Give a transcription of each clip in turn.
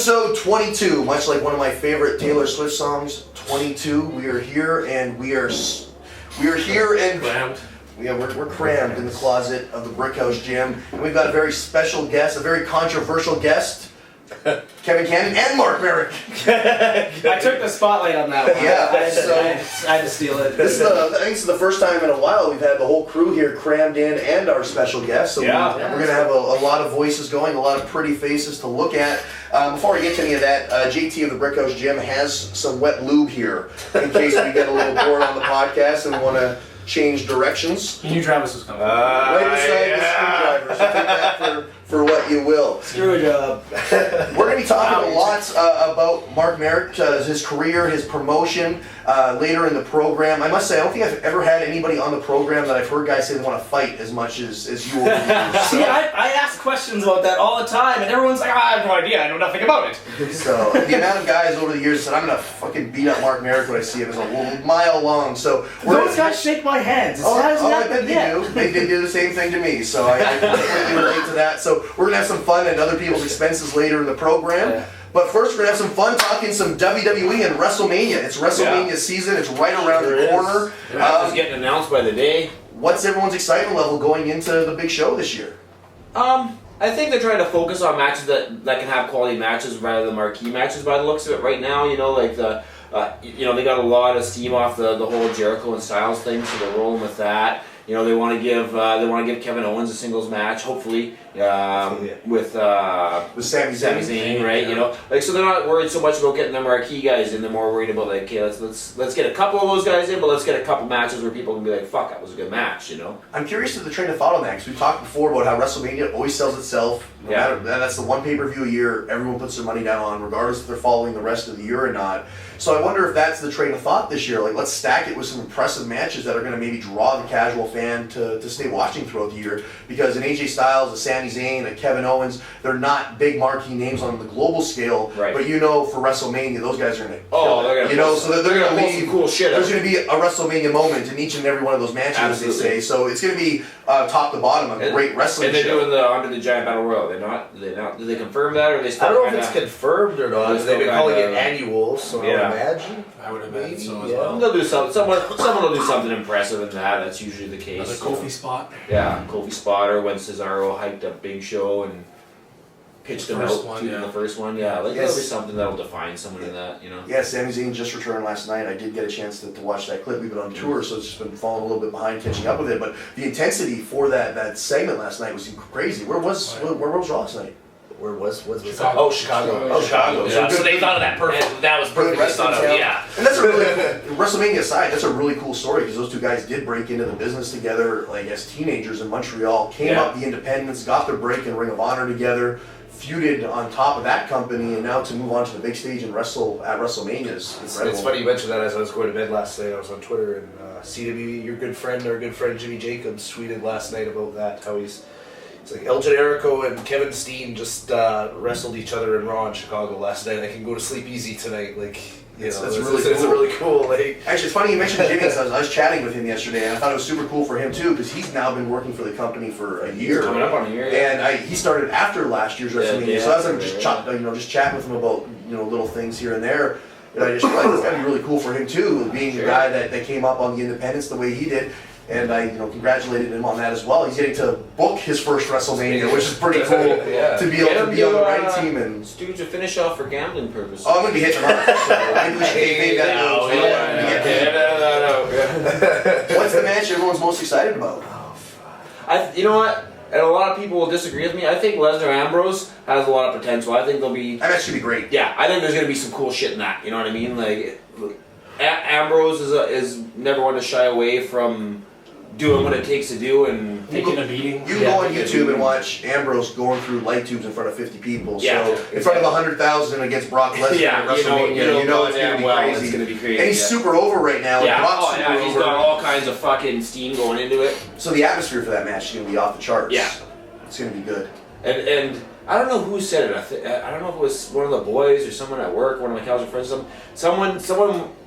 Episode 22, much like one of my favorite Taylor Swift songs, 22. We are here and we're Crammed. we're crammed in the closet of the Brickhouse Gym, and we've got a very special guest, a very controversial guest, Kevin Cannon and Mark Merric. I took the spotlight on that one. Yeah, I had to steal it. I think this is the first time in a while we've had the whole crew here crammed in and our special guest. So we're going to have a lot of voices going, a lot of pretty faces to look at. Before we get to any of that, JT of the Brickhouse Gym has some wet lube here in case we get a little bored on the podcast and want to change directions. You knew Travis was coming. Right beside the screwdriver, so take that for what you will. Screw job. We're going to be talking a lot about Mark Merric, his career, his promotion, later in the program. I must say, I don't think I've ever had anybody on the program that I've heard guys say they want to fight as much as you will. See, I ask questions about that all the time, and everyone's like, I have no idea, I know nothing about it. So, the amount of guys over the years that said, I'm going to fucking beat up Mark Merric when I see him is a mile long. So Those guys shake my hands. I bet they do. They do the same thing to me, so I completely relate to that. So we're going to have some fun at other people's expenses later in the program. Yeah. But first we're going to have some fun talking some WWE and WrestleMania. It's WrestleMania season. It's right around the corner. It's getting announced by the day. What's everyone's excitement level going into the big show this year? I think they're trying to focus on matches that can have quality matches rather than marquee matches by the looks of it right now. You know, like they got a lot of steam off the whole Jericho and Styles thing, so they're rolling with that. You know, they want to give Kevin Owens a singles match, hopefully, with Sami Zayn, right? You know, like, so they're not worried so much about getting the marquee guys in. They're more worried about, like, okay, let's get a couple of those guys in, but let's get a couple matches where people can be like, fuck, that was a good match, you know. I'm curious to the train of thought on that, because we've talked before about how WrestleMania always sells itself. No matter, that's the one pay-per-view a year everyone puts their money down on, regardless if they're following the rest of the year or not. So I wonder if that's the train of thought this year. Like, let's stack it with some impressive matches that are going to maybe draw the casual fan to stay watching throughout the year. Because an AJ Styles, a Sami Zayn, a Kevin Owens, they're not big marquee names on the global scale. Right. But you know, for WrestleMania, those guys are going to they're going to so they're going to leave some cool shit. There's going to be a WrestleMania moment in each and every one of those matches, Absolutely. as they say. So it's going to be top to bottom a great wrestling show. And they're show. doing the Under the Giant Battle Royal. They're not. Did they confirm that, or are they still? I don't know if it's confirmed or not. They've been calling it annual, so I would imagine. I would imagine so as yeah. well. They'll do something. Someone will do something impressive in that. That's usually the case. Another Kofi spot. Yeah, Kofi spotter when Cesaro hyped up Big Show and pitched him out in the first one. Yeah, like there'll be something that'll define someone in that, you know. Yeah, Sami Zayn just returned last night. I did get a chance to watch that clip. We've been on tour, so it's just been falling a little bit behind catching up with it. But the intensity for that segment last night was crazy. Where was Raw last night? Where was Chicago. Oh, Chicago. Oh, Chicago. Yeah. So they thought of that perfect. That was perfectly thought of. Yeah. And that's a really WrestleMania aside. That's a really cool story because those two guys did break into the business together, like as teenagers in Montreal. Came up the independents, got their break in Ring of Honor together, feuded on top of that company, and now to move on to the big stage and wrestle at WrestleMania is incredible. It's funny you mentioned that. As I was going to bed last night, I was on Twitter, and CWE, our good friend Jimmy Jacobs, tweeted last night about that. How it's like El Generico and Kevin Steen just wrestled each other in Raw in Chicago last night. I can go to sleep easy tonight. Like, It's really cool. Like, actually, it's funny you mentioned Jimmy. I was chatting with him yesterday, and I thought it was super cool for him too because he's now been working for the company for a year. He's coming up on a year, and he started after last year's WrestleMania. So as I'm just just chatting with him about little things here and there, and I just realized it's gotta be really cool for him too, being the guy that came up on the independents the way he did. And I, congratulated him on that as well. He's getting to book his first WrestleMania, which is pretty cool to be able to be on the right team and Stooge to finish off for gambling purposes. Oh, I'm gonna be hitting him up. So maybe we should make that. What's the match everyone's most excited about? You know what? And a lot of people will disagree with me. I think Lesnar Ambrose has a lot of potential. I think there'll be. That match should be great. Yeah, I think there's gonna be some cool shit in that. You know what I mean? Like, Ambrose is never one to shy away from doing what it takes to do and taking a beating. You can go on YouTube and watch Ambrose going through light tubes in front of 50 people. Yeah, so in front of 100,000 against Brock Lesnar at WrestleMania, it's gonna be crazy. And he's super over right now. Yeah, Brock's super he's over. got all kinds of fucking steam going into it. So the atmosphere for that match is gonna be off the charts. Yeah, it's gonna be good. And I don't know who said it. I don't know if it was one of the boys or someone at work, one of my casual friends. Someone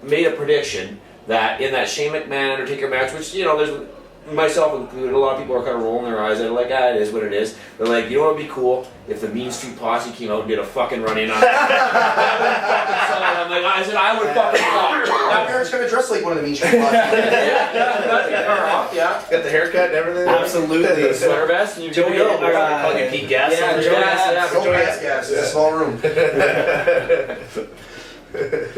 made a prediction that in that Shane McMahon Undertaker match, which there's myself included, a lot of people are kind of rolling their eyes. They're like, it is what it is. They're like, you know what would be cool if the Mean Street Posse came out and did a fucking run-in on it. I'm like, I said, I would fucking fuck. My parents kind of dress like one of the Mean Street Posse. Yeah. Got the haircut and everything. Absolutely. Sweater vest and you Joey, go. Call you Pete Gas. Yeah, Joey Joey Gas, Don't pass gas. It's a small room.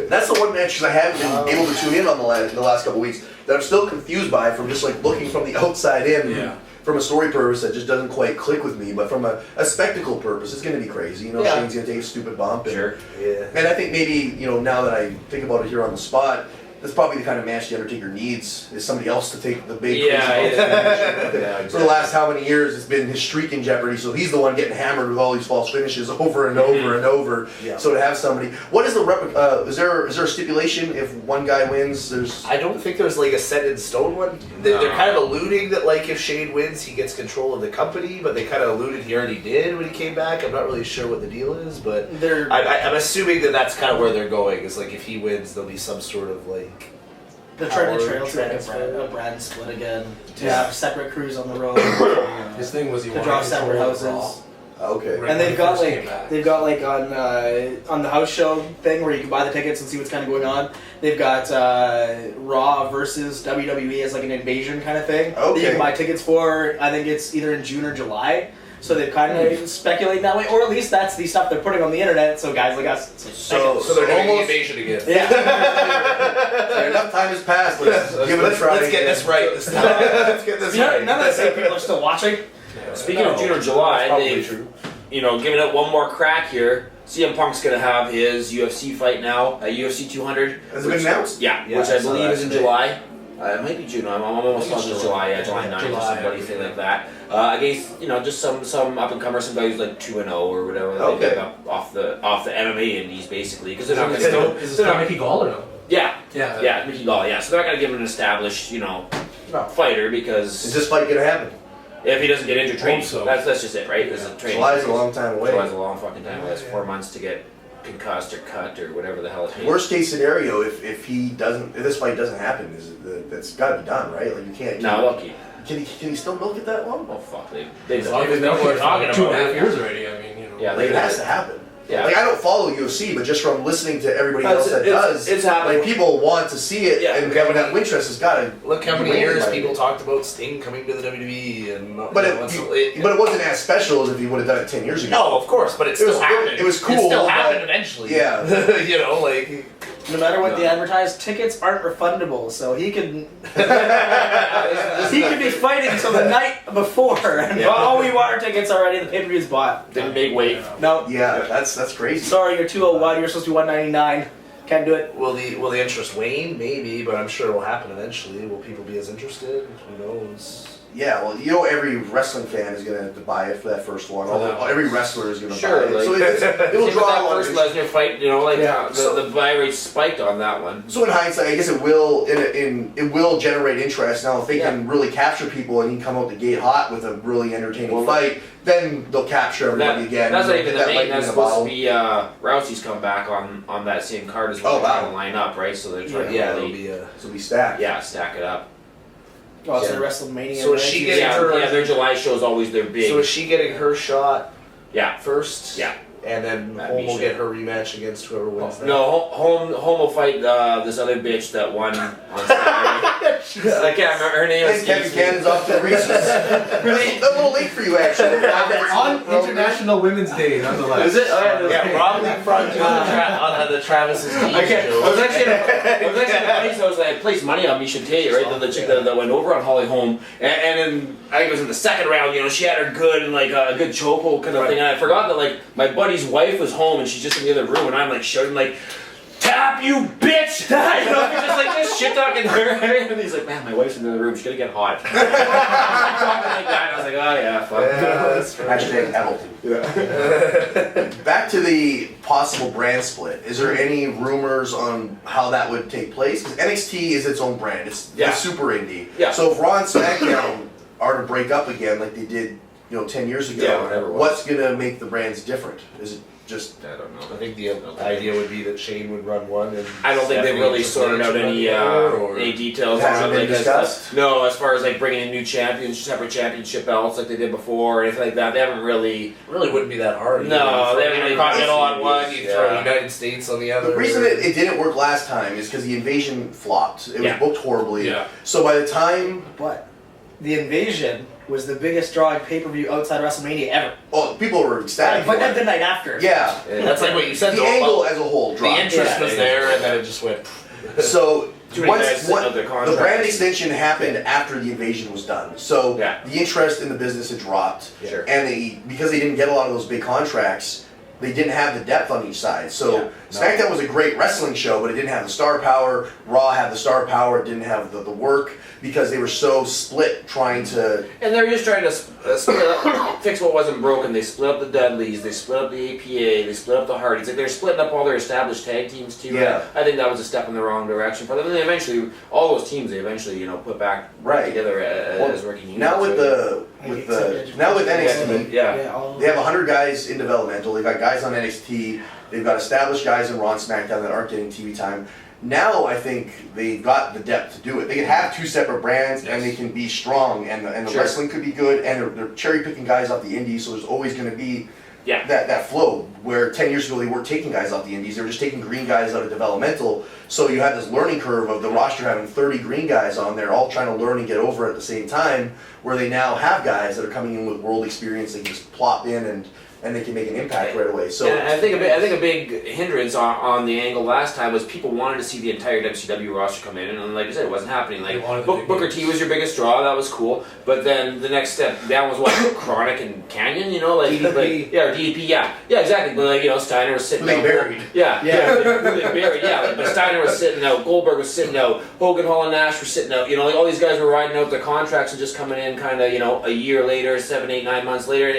That's the one match I haven't been able to tune in on the last couple weeks that I'm still confused by from just like looking from the outside in. Yeah. From a story purpose that just doesn't quite click with me, but from a spectacle purpose, it's going to be crazy. You know, Yeah. Shane's going to take a stupid bump. And, Sure. Yeah. And I think maybe, you know, now that I think about it here on the spot, that's probably the kind of match the Undertaker needs, is somebody else to take the big crazy bump. For the last how many years, it's been his streak in jeopardy, so he's the one getting hammered with all these false finishes over and over and over. Yeah. So to have somebody, what is the is there a stipulation if one guy wins? There's I don't think there's like a set in stone one. They're kind of alluding that like if Shane wins, he gets control of the company, but they kind of alluded he already did when he came back. I'm not really sure what the deal is, but I'm assuming that that's kind of where they're going. Is like if he wins, there'll be some sort of like. They're trying to Power trail to transfer. a brand split again. To Yeah. have separate crews on the road. His thing was he to wanted draw to separate control houses. Raw. okay. Right. And they've when got he first came like back. on the house show thing where you can buy the tickets and see what's kind of going on. They've got Raw versus WWE as like an invasion kind of thing. That you Okay. can buy tickets for. I think it's either in June or July. So they've kind of speculating that way, or at least that's the stuff they're putting on the internet. So guys like us, So So they're doing the almost, invasion again. yeah. enough time has passed. Let's give it a try. Let's get again. this right this time. Let's get this right. None of the same people are still watching. Speaking of June or July, Probably they've true. giving it one more crack here. CM Punk's gonna have his UFC fight now at UFC 200. Has it been announced? Yeah, Yeah, which I I saw believe that is in today. July. It might be June. I'm almost I think positive it's July. Yeah, July. July 9th or July, somebody I thing think. like that. Against just some up and comers, some guys like 2-0 or whatever. That Okay. They pick up off the MMA indies basically because they're not Is gonna it still Mickey Gall or no? Yeah, Yeah. Mickey Gall. Yeah, so they're not gonna give him an established fighter Is because this fight gonna happen? if he doesn't get injured training, Hope so. that's just it, right? There's a training. July's a long time away. July's a long fucking time away. That's 4 months to get concussed or cut or whatever the hell it means. Worst case scenario, if this fight doesn't happen, that's got to be done, right? Like you can't. No, they'll keep. Can he still milk it that long? Oh fuck, they As long as know what we're talking about. 2.5 years already. I mean, Yeah, Like it has to happen. Yeah. Like I don't follow UFC, but just from listening to everybody else that does, it's happening. like people want to see it, Yeah. and having that interest has got to. Look how many years people talked about Sting coming to the WWE and. But it wasn't as special as if he would have done it 10 years ago. No, of course, but it still happened. It was cool, It still but- happened eventually. Yeah. like. No matter what they advertise, tickets aren't refundable, so he can be fighting until the night before. And oh, we want our tickets already. The pay-per-view's bought. Didn't make weight. No, Yeah, that's crazy. sorry, you're 201. You're supposed to be 199. Can't do it. Will the interest wane? Maybe, but I'm sure it will happen eventually. Will people be as interested? Who knows? Yeah, well, every wrestling fan is going to have to buy it for that first one. For that one. Every wrestler is going to Sure, buy it. like- So it will Even draw a that lot of first interest. Lesnar fight, Yeah. the buy rate spiked on that one. So in hindsight, I guess it will it will generate interest. Now, if they can really capture people and he can come out the gate hot with a really entertaining fight, then they'll capture everybody again. That's not even the That main. lightning That's in a supposed bottle. to be Rousey's come back on that same card as well. Oh, wow. Trying to line up, right? So they're trying Yeah, to it'll really, be So we stack. stack it up. Oh, it's Yeah. a WrestleMania. So is right? she You- getting her- Their July show is always their big. So is she getting her shot yeah. first? Yeah. And then That'd Home be will shit. get her rematch against whoever wins that. No, home will fight this other bitch that won on Saturday. I can't remember her name. And Kevin Cannon's off to the races. A little late for you, actually. On International Women's Day, nonetheless. Is it? Oh, yeah, Yeah, Rob leapfrogged you on the Travis's Dean Okay, I joke. was actually at a place. I was like, I placed money on Misha Tate, right? The chick that went over on Holly Holm, and then I think it was in the second round. She had her good and like a good chokehold kind of thing, and I forgot that like my buddy's wife was home and she's just in the other room, and I'm like shouting like, "Tap, you bitch!" Just like this shit talking her, and he's like, "Man, my wife's in the other room. She's gonna get hot." Talking like that, and I was like, "Oh yeah, fuck." Yeah, that's right. Hashtag Hamilton. Back to the possible brand split. Is there any rumors on how that would take place? Because NXT is its own brand. It's super indie. Yeah. So if Raw and SmackDown are to break up again like they did, 10 years ago, Yeah, whatever it was. what's gonna make the brands different? Is it just I don't know. I think the idea would be that Shane would run one, and I don't think they've Stephanie really just sorted out run any the other, or- details It hasn't on it. been Like, discussed? no, as far as like bringing in new separate championship belts like they did before or anything like that, they haven't really. It really wouldn't be that hard. No, You throw they haven't really Intercontinental got on one, you yeah. throw United States on the other. the reason it didn't work last time is because the Invasion flopped. It was Yeah. booked horribly. Yeah. So by the time, But the Invasion was the biggest drawing pay-per-view outside WrestleMania ever. people were ecstatic. But for then it. the night after. Yeah. That's like what you said. The though, angle about as a whole the dropped. interest Yeah. was there, and then it just went. So Too many guys sitting out their the contracts. brand extension happened after the Invasion was done. So Yeah. the interest in the business had dropped. Sure. And because they didn't get a lot of those big contracts, they didn't have the depth on each side. So Yeah. SmackDown was a great wrestling show, but it didn't have the star power. Raw had the star power, it didn't have the work because they were so split trying to. And they're just trying to split up, fix what wasn't broken. They split up the Dudleys, they split up the APA, they split up the Hardys. Like they're splitting up all their established tag teams too. Yeah. I think that was a step in the wrong direction for them. And they eventually, all those teams, they eventually, put back Right. together Well, as working units. Now with so- now with NXT, yeah. all they have 100 guys in developmental. They've got guys on NXT. They've got established guys in Raw and SmackDown that aren't getting TV time. Now I think they've got the depth to do it. They can have two separate brands and they can be strong, and the Sure. wrestling could be good. And they're cherry picking guys off the indies, so there's always going to be Yeah. that flow. Where 10 years ago they weren't taking guys off the indies; they were just taking green guys out of developmental. So you had this learning curve of the roster having 30 green guys on there, all trying to learn and get over at the same time. Where they now have guys that are coming in with world experience, they can just plop in and they can make an impact right away. So And I think a big hindrance on the angle last time was people wanted to see the entire WCW roster come in, and like I said, it wasn't happening. They Like wanted the big Booker names. T was your biggest draw, that was cool. But then the next step down was what Chronic and Canyon, like DDP. or DDP, yeah, exactly. But like Steiner was sitting they out, buried. yeah, Yeah. they buried, yeah. Like, but Steiner was sitting out, Goldberg was sitting out, Hogan, Hall, and Nash were sitting out. Like all these guys were riding out their contracts and just coming in, kind of a year later, 7, 8, 9 months later,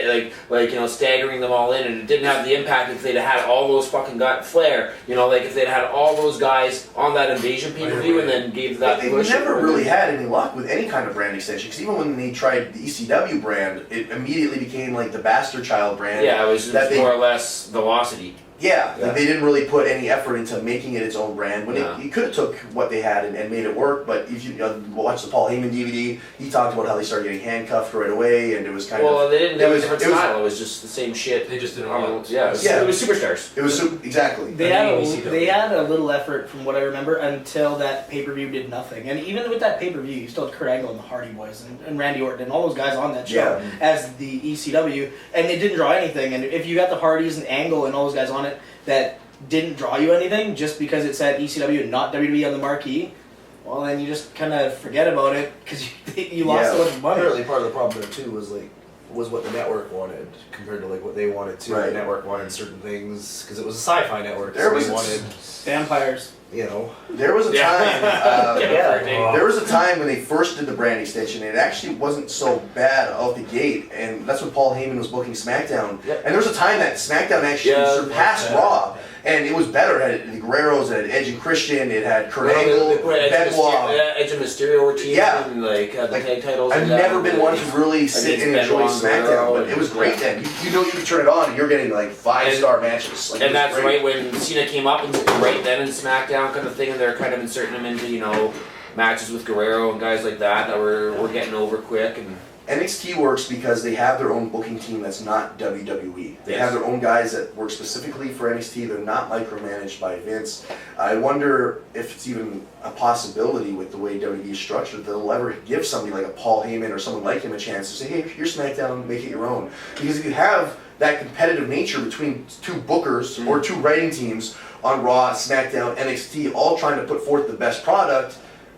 like staggering them all in, and it didn't have the impact if they'd had all those fucking Flair, like if they'd had all those guys on that Invasion pay-per-view and then gave that But they've push. never really had any luck with any kind of brand extension. Because even when they tried the ECW brand, it immediately became like the bastard child brand. Yeah, it was that they- more or less velocity. Yeah, Yeah. like they didn't really put any effort into making it its own brand. When Yeah. it could have took what they had and made it work, but if you watch the Paul Heyman DVD, he talked about how they started getting handcuffed right away, and it was kind Well, of they didn't it have a was- different it was- style. It was just the same shit. They just didn't Um, want yeah, Yeah. it was superstars. it was exactly. They And had, ECW. they had a little effort, from what I remember, until that pay-per-view did nothing. And even with that pay-per-view, you still had Kurt Angle and the Hardy Boys and Randy Orton and all those guys on that show as the ECW, and it didn't draw anything. And if you got the Hardys and Angle and all those guys on it that didn't draw you anything just because it said ECW and not WWE on the marquee, well, then you just kind of forget about it because you lost so much money. Apparently, part of the problem there too was what the network wanted compared to what they wanted too. Right. The network wanted certain things because it was a sci-fi network. There so was they a- wanted, Vampires. There was a Yeah. time. Yeah. There was a time when they first did the brand extension, and it actually wasn't so bad out the gate, and that's when Paul Heyman was booking SmackDown. Yep. And there was a time that SmackDown actually Yeah, surpassed yeah. Raw, and it was better. It had the Guerreros, it had Edge and Christian, it had Kurt Well, Angle, they put Benoit. Edge and Mysterio were teams Yeah. and had the Like, tag titles. I've and never that. been one to really sit Against and enjoy Benoit, SmackDown, Guerrero, but it was great yeah. then. You could turn it on and you're getting like 5-star matches. Like, it And was that's great. right when Cena came up and right then in SmackDown kind of thing, and they're kind of inserting him into matches with Guerrero and guys like that were getting over quick and. NXT works because they have their own booking team that's not WWE. They Yes. have their own guys that work specifically for NXT. They're not micromanaged by Vince. I wonder if it's even a possibility with the way WWE is structured that they'll ever give somebody like a Paul Heyman or someone like him a chance to say, hey, here's SmackDown, make it your own. Because if you have that competitive nature between two bookers or two writing teams on Raw, SmackDown, NXT, all trying to put forth the best product,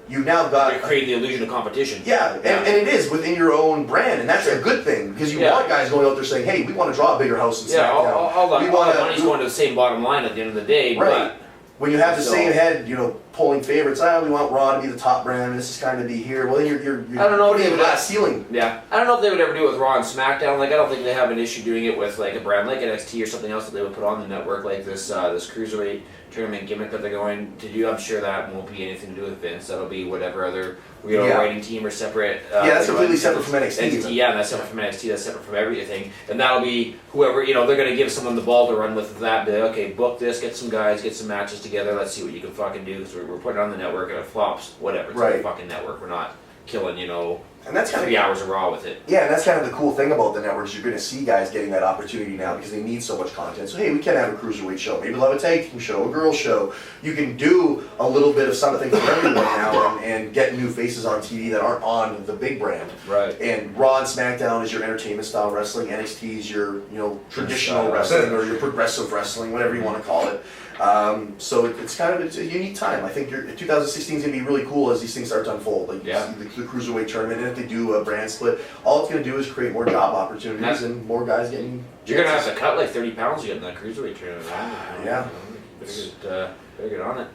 you've now got They create the illusion of competition. yeah, and it is within your own brand, and that's a good thing because you want guys going out there saying, "Hey, we want to draw a bigger house than Yeah, SmackDown." all we that wanna- money's going to the same bottom line at the end of the day. Right. When you have the So- same head, polling favorites. We want Raw to be the top brand. And this is kind of be here. Well, then you're I don't know if putting they a would glass ceiling. Yeah, I don't know if they would ever do it with Raw and SmackDown. Like, I don't think they have an issue doing it with like a brand like NXT or something else that they would put on the network, like this this cruiserweight tournament gimmick that they're going to do. I'm sure that won't be anything to do with Vince. That'll be whatever other writing team or separate. That's completely separate from NXT. Yeah, that's separate from NXT. That's separate from everything. And that'll be whoever, they're going to give someone the ball to run with that. Be like, okay, book this, get some guys, get some matches together. Let's see what you can fucking do because we're putting it on the network and it flops. Whatever. It's on the fucking network. We're not killing, and that's kind 3 hours of Raw with it. Yeah, and that's kind of the cool thing about the networks. You're going to see guys getting that opportunity now because they need so much content. So, hey, we can have a cruiserweight show. Maybe we'll have a tag team show, a girls show. You can do a little bit of something for everyone now and get new faces on TV that aren't on the big brand. Right. And Raw and SmackDown is your entertainment style wrestling. NXT is your traditional wrestling or your progressive wrestling, whatever you want to call it. So it's a unique time. I think 2016 is going to be really cool as these things start to unfold. Like you see the cruiserweight tournament, and if they do a brand split, all it's going to do is create more job opportunities and more guys getting. You're going to have to cut like 30 pounds to get in that cruiserweight tournament. Yeah. Better get on it.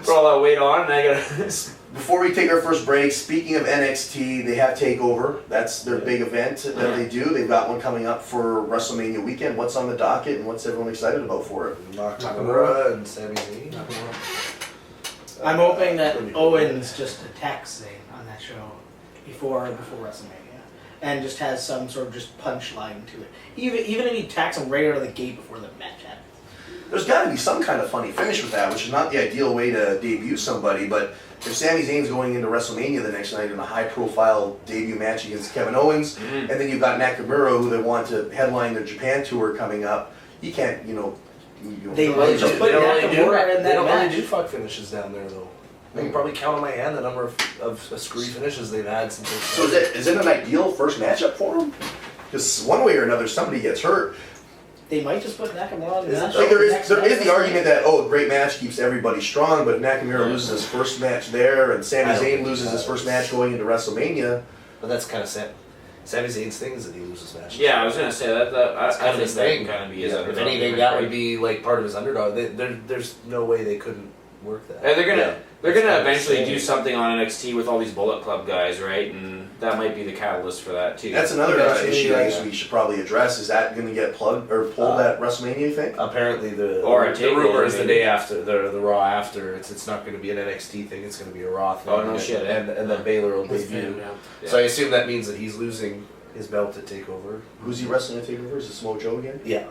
put all that weight on, and I gotta. Before we take our first break, speaking of NXT, they have TakeOver. That's their big event that they do. They've got one coming up for WrestleMania weekend. What's on the docket and what's everyone excited about for it? Nakamura and Sami Zayn. I'm hoping that Owens just attacks Zayn on that show before WrestleMania, and just has some sort of just punchline to it. Even if he attacks him right out of the gate before the match happens. There's got to be some kind of funny finish with that, which is not the ideal way to debut somebody, but if Sami Zayn's going into WrestleMania the next night in a high-profile debut match against Kevin Owens, and then you've got Nakamura, who they want to headline their Japan tour coming up, you can't, They really just put Nakamura in that match. They don't really do fuck finishes down there, though. I can probably count on my hand the number of screwy finishes they've had since. So is it an ideal first matchup for them? Because one way or another, somebody gets hurt. They might just put Nakamura in the match. Like there is the argument that a great match keeps everybody strong, but if Nakamura loses his first match there and Sami Zayn loses his first match going into WrestleMania. But that's kind of Sami Zayn's thing is that he loses matches. Yeah, I was gonna say that. I think that can kind of be his If underdog. anything, that would be like part of his underdog. There's no way they couldn't work that. And they're gonna eventually do something on NXT with all these Bullet Club guys, right? And that might be the catalyst for that too. That's another issue I guess we should probably address. Is that going to get plugged or pulled at WrestleMania? You think? Apparently, the rumor is the day after the Raw after. It's not going to be an NXT thing. It's going to be a Raw thing. Oh no shit! And then Baylor will debut. So I assume that means that he's losing his belt to TakeOver. Who's he wrestling at TakeOver? Is it Samoa Joe again? Yeah.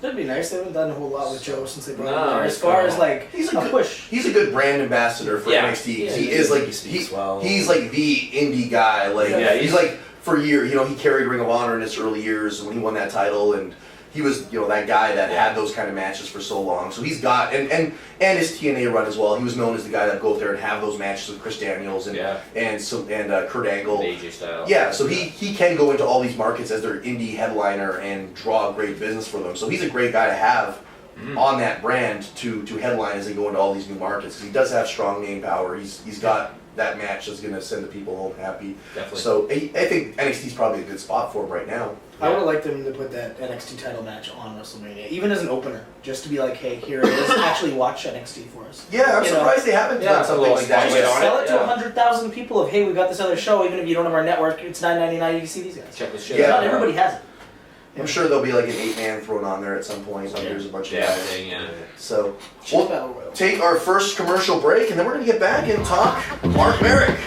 That'd be nice. They haven't done a whole lot with Joe since they brought him No, there. As far as like he's a push. He's a good brand ambassador for NXT. Yeah, he is like he's like the indie guy. Like he's like for years. He carried Ring of Honor in his early years when he won that title, and he was that guy that had those kind of matches for so long. So he's got and his TNA run as well. He was known as the guy that go up there and have those matches with Chris Daniels and Kurt Angle. AJ Styles. Yeah, so he can go into all these markets as their indie headliner and draw great business for them. So he's a great guy to have on that brand to headline as they go into all these new markets. Because he does have strong name power. He's got that match that's going to send the people home happy. Definitely. So I think NXT's probably a good spot for him right now. I would have liked them to put that NXT title match on WrestleMania, even as an opener, just to be like, hey, here it is. Actually watch NXT for us. Yeah, I'm surprised they haven't done something like that. Just sell it to 100,000 people of, hey, we got this other show, even if you don't have our network, it's $9.99, you can see these guys. check this shit Yeah. out. Not everybody has it. I'm sure there'll be like an 8-man thrown on there at some point. There's a bunch of guys. So Battle we'll Royal. take our first commercial break, and then we're going to get back and talk Mark Merric.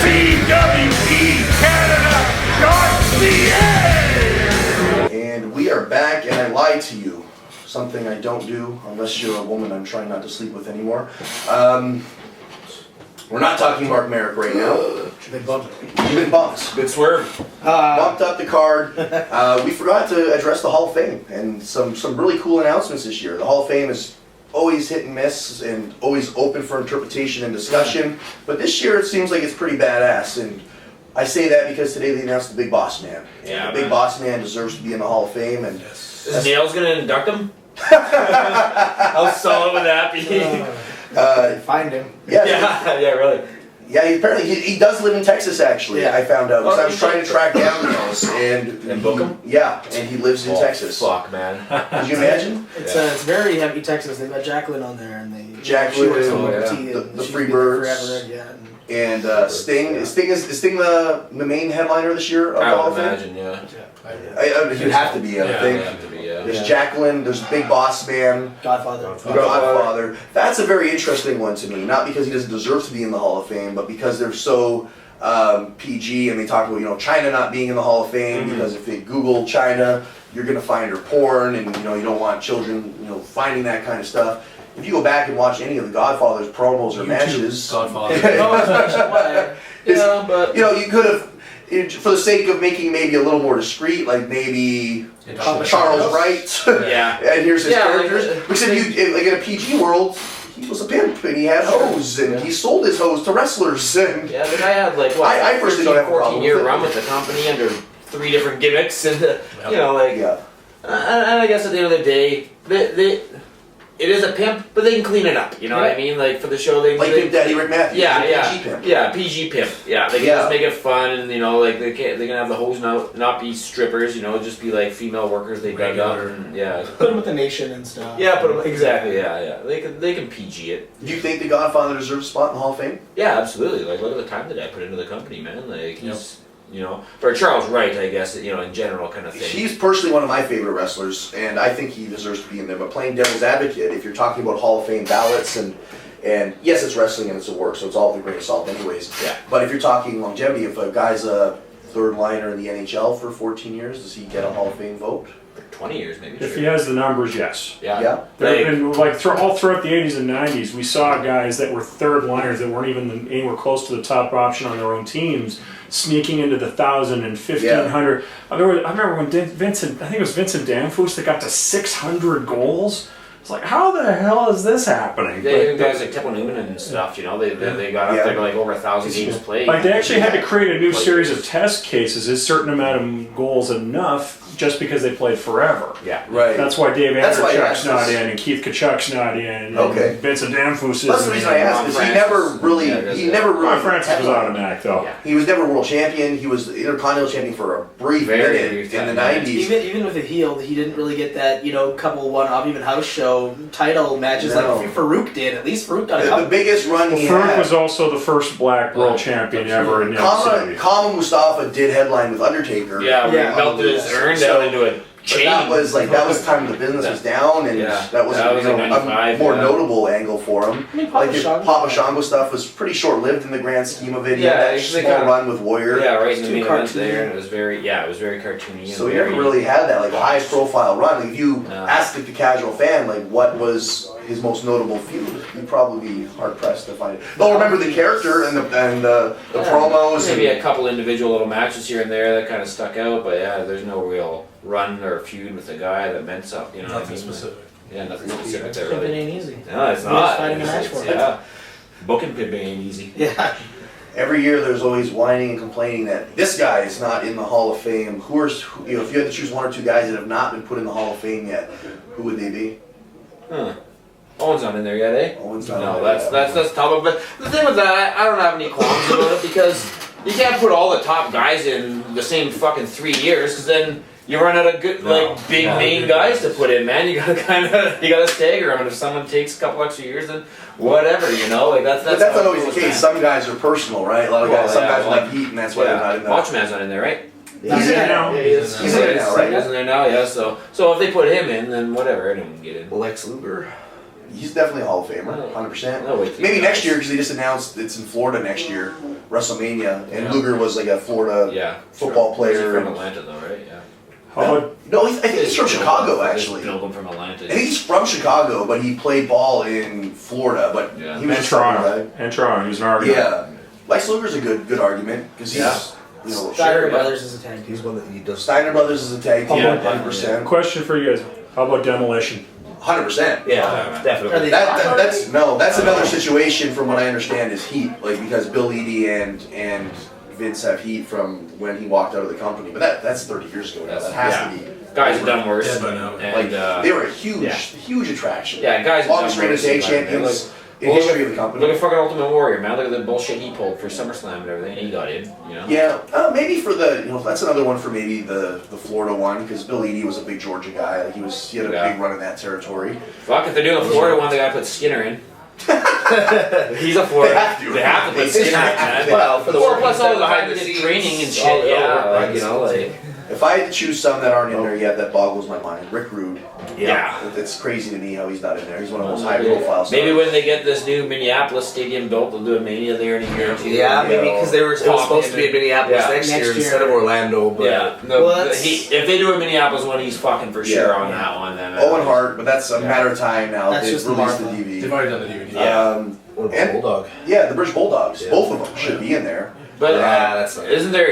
CWE Canada.ca! And we are back, and I lied to you. something I don't do unless you're a woman I'm trying not to sleep with anymore. We're not talking Mark Merric right now. Big bump. You've been bumped. Good swerve. Bumped up the card. We forgot to address the Hall of Fame and some really cool announcements this year. The Hall of Fame is always hit and miss and always open for interpretation and discussion. But this year it seems like it's pretty badass. And I say that because today they announced the Big Boss Man. And Yeah, the Big man. Boss Man deserves to be in the Hall of Fame. And Is Nails gonna induct him? How solid would that be? Find him. Yeah, really. Yeah, apparently he does live in Texas. Actually, Yeah. I found out because Oh, I was trying to track down Nails and book him. Yeah, and he lives in Oh, Texas. Fuck, man. Could you imagine? It's very heavy Texas. They've got Jacqueline on there, and they Jacqueline, she works on oh, yeah. tea, and The she's Free been there Birds. forever, yeah. And And Sting. Is Sting the main headliner this year of the I Hall would of Fame? imagine, yeah. You'd have to be, I Yeah, think. They have to be, yeah. There's Yeah. Jacqueline. There's Big Boss Man. Godfather. Godfather. That's a very interesting one to me. Not because he doesn't deserve to be in the Hall of Fame, but because they're so PG and they talk about China not being in the Hall of Fame because if they Google China, you're gonna find her porn, and you don't want children finding that kind of stuff. If you go back and watch any of the Godfather's promos or matches, Godfather. No, it's actually why. Yeah, but you could have, for the sake of making maybe a little more discreet, like maybe Charles Wright. yeah. And here's his Yeah, characters. like, Because like in a PG world, he was a pimp and he had hoes and he sold his hoes to wrestlers. And Yeah, the guy had like what, I personally don't have a problem 14-year with it. run with the company under 3 different gimmicks, and like, yeah, and I guess at the end of the day, it is a pimp, but they can clean it up. You know what I mean? Like for the show, they like Big Daddy Rick Matthews. yeah, he's a yeah, PG pimp. yeah, PG pimp. Yeah, they can Yeah. just make it fun, and like they can have the hoes not be strippers. Just be like female workers they dug up. Regular. And, yeah. Put him with the nation and stuff. Yeah, put 'em- exactly. Yeah. They can PG it. Do you think the Godfather deserves a spot in the Hall of Fame? Yeah, absolutely. Like look at the time that I put into the company, man. Like he's for Charles Wright, I guess in general kind of thing. He's personally one of my favorite wrestlers, and I think he deserves to be in there. But playing devil's advocate, if you're talking about Hall of Fame ballots and yes, it's wrestling and it's a work, so it's all with a grain of salt anyways. Yeah. But if you're talking longevity, if a guy's a third liner in the NHL for 14 years, does he get a Hall of Fame vote? 20 years maybe. If sure. he has the numbers, yes. Yeah. Yeah. There Like, have been all throughout the 80s and 90s, we saw guys that were third liners that weren't even anywhere close to the top option on their own teams, sneaking into the 1,000 and 1,500. I remember when Vincent, I think it was Vincent Danfus that got to 600 goals. It's like, how the hell is this happening? yeah, even guys like Temple Newman and stuff, they got up Yeah. there to like over 1,000 games played. Like they actually had to create a new Like- series of test cases. Is a certain amount of goals enough just because they played forever? Yeah. Right. That's why Dave That's why I Anderchuk's asked not this. in, and Keith Kachuk's not in, and Okay. Vincent Danfus isn't That's the reason I in. asked, because he Francis. never really, Yeah, he never Ron really. Francis was headlined. automatic though. Yeah. He was never world champion. He was Intercontinental champion for a brief Very minute brief in the time. 90s. Even with a heel, he didn't really get that couple one-off, even house show title matches No. like Farouk did. At least Farouk got a The couple. biggest run he Farouk had. was also the first black world champion ever in Kama WCW. Mustafa did headline with Undertaker. Yeah, when Yeah. he melted his urn So- down into a But chain. that was time the business was down, and Yeah. that was, That was like a 95, more yeah. notable angle for him. I mean, Papa Like the Shango. Papa Shango stuff was pretty short-lived in the grand scheme of it. He had Yeah, that they small kinda- run with Warrior. Yeah, right in the Too main event cartoony. there, and it was very cartoony. And So he very, never really had that like highest profile run. Like if you No. ask like the casual fan, like what was his most notable feud, you'd probably be hard pressed to find it. They'll remember the character and the Yeah, promos. Maybe and, a couple individual little matches here and there that kind of stuck out, but yeah, there's no real run or feud with a guy that meant something. You know what I Nothing mean? specific. Yeah, nothing specific there Pimpin' really. ain't easy. No, it's We're not. just finding a match It's- for it. yeah. Booking pimping ain't easy. Yeah. Every year, there's always whining and complaining that this guy is not in the Hall of Fame. If you had to choose one or two guys that have not been put in the Hall of Fame yet, who would they be? Huh. Owen's not in there yet, eh? Owen's not No, in there that's yet. tough. But the thing with that, I don't have any qualms about it because you can't put all the top guys in the same fucking 3 years because then you run out of good big main guys to put in. Man, you gotta stagger them. And if someone takes a couple extra years, then whatever, like that's. But that's how not it always the goes, case. man. Some guys are personal, right? A lot of Well, guys, some yeah, guys well, like heat, and that's why they're not in the. Macho Man's not in there, right? He's in there now. Yeah, he is. He's in there now, right? He's in there now, yeah. So if they put him in, then whatever, anyone can get in. Lex Luger. He's definitely a Hall of Famer, 100%. No, wait till Maybe he next dies. year because they just announced it's in Florida next year, WrestleMania, and Luger was like a Florida Yeah. football Sure. He's player. from and- Atlanta, though, right? Yeah. How about No, I think he's from Chicago, actually. Build him from Atlanta. I think he's from Chicago, but he played ball in Florida. But Yeah. he was and a Southern Toronto? guy. And Toronto. He was an argument. Yeah, Lex Luger's a good argument because he's Steiner Brothers is a tag team. He's one that he does. Steiner Brothers is a tag team, Yeah. 100%. Question for you guys. How about Demolition? 100%. Yeah, definitely. Are they- That's another situation from what I understand is heat, like because Bill Eadie and Vince have heat from when he walked out of the company, but that's 30 years ago now. That has to be. Guys have done worse. Yeah, but no. And, Like they were a huge, yeah. huge attraction. Yeah, guys have Longest done reigning worse. tag Like, champions in well, history of the company. Look at fucking Ultimate Warrior, man. Look at the bullshit he pulled for SummerSlam and everything, and he got in. You know. Yeah, maybe for the that's another one for maybe the Florida one because Bill Eadie was a big Georgia guy. Like he had a Yeah. big run in that territory. Fuck, if they're doing the Florida one, they gotta put Skinner in. He's a Florida. They have to. put They Skinner in. have to. Man. Well, for the Or work plus he's all done the behind the fucking scenes, training and all shit. the Yeah, overhead like, you know, like. If I had to choose some that aren't in there yet, that boggles my mind. Rick Rude. Yeah. It's crazy to me how he's not in there. He's one of the most high-profile stars. Maybe when they get this new Minneapolis stadium built, they'll do a Mania there in a year or two. Yeah, maybe because it was supposed to be in Minneapolis Yeah. next Next year year. instead of Orlando. But Yeah, no, Well, that's- if they do a Minneapolis one, he's fucking for sure Yeah. on that one. Then Owen Hart, but that's a matter of time now. That's They've just the released the Martha. They've DVD. already done the DVD. Yeah. or And- Bulldog. Yeah, the British Bulldogs. Yeah. Both of them should be in there. But Yeah, that's not- isn't there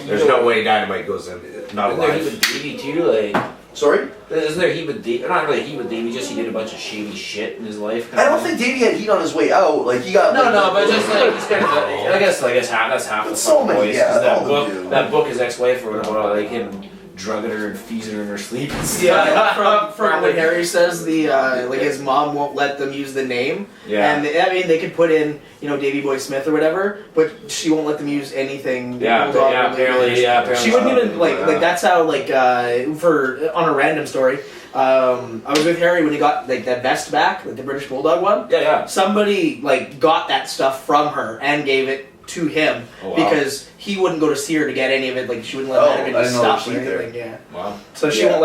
There's no way Dynamite goes in. Not Isn't there heat alive. with Davey too? Like, Sorry? isn't there heat with Davey? Not really heat with Davey. Just he did a bunch of shady shit in his life. I don't think Davey had heat on his way out. Like, he got... No, like, no, but just like he's kind of. I guess that's half the So fucking many, boys. yeah, 'Cause all of them do. that book his ex-wife wrote about like him drugging her and feasting her in her sleep. And stuff. Yeah, from what Harry says, the like his mom won't let them use the name. Yeah. And they could put in Davey Boy Smith or whatever, but she won't let them use anything. Yeah, Bulldog apparently. She wouldn't even like that's how for on a random story. I was with Harry when he got like that vest back, like the British Bulldog one. Yeah. Somebody like got that stuff from her and gave it to him Oh, wow. because he wouldn't go to see her to get any of it. Like she wouldn't let Oh, him I any didn't know stuff she or either. anything. Yeah. Wow. So she Yeah. won't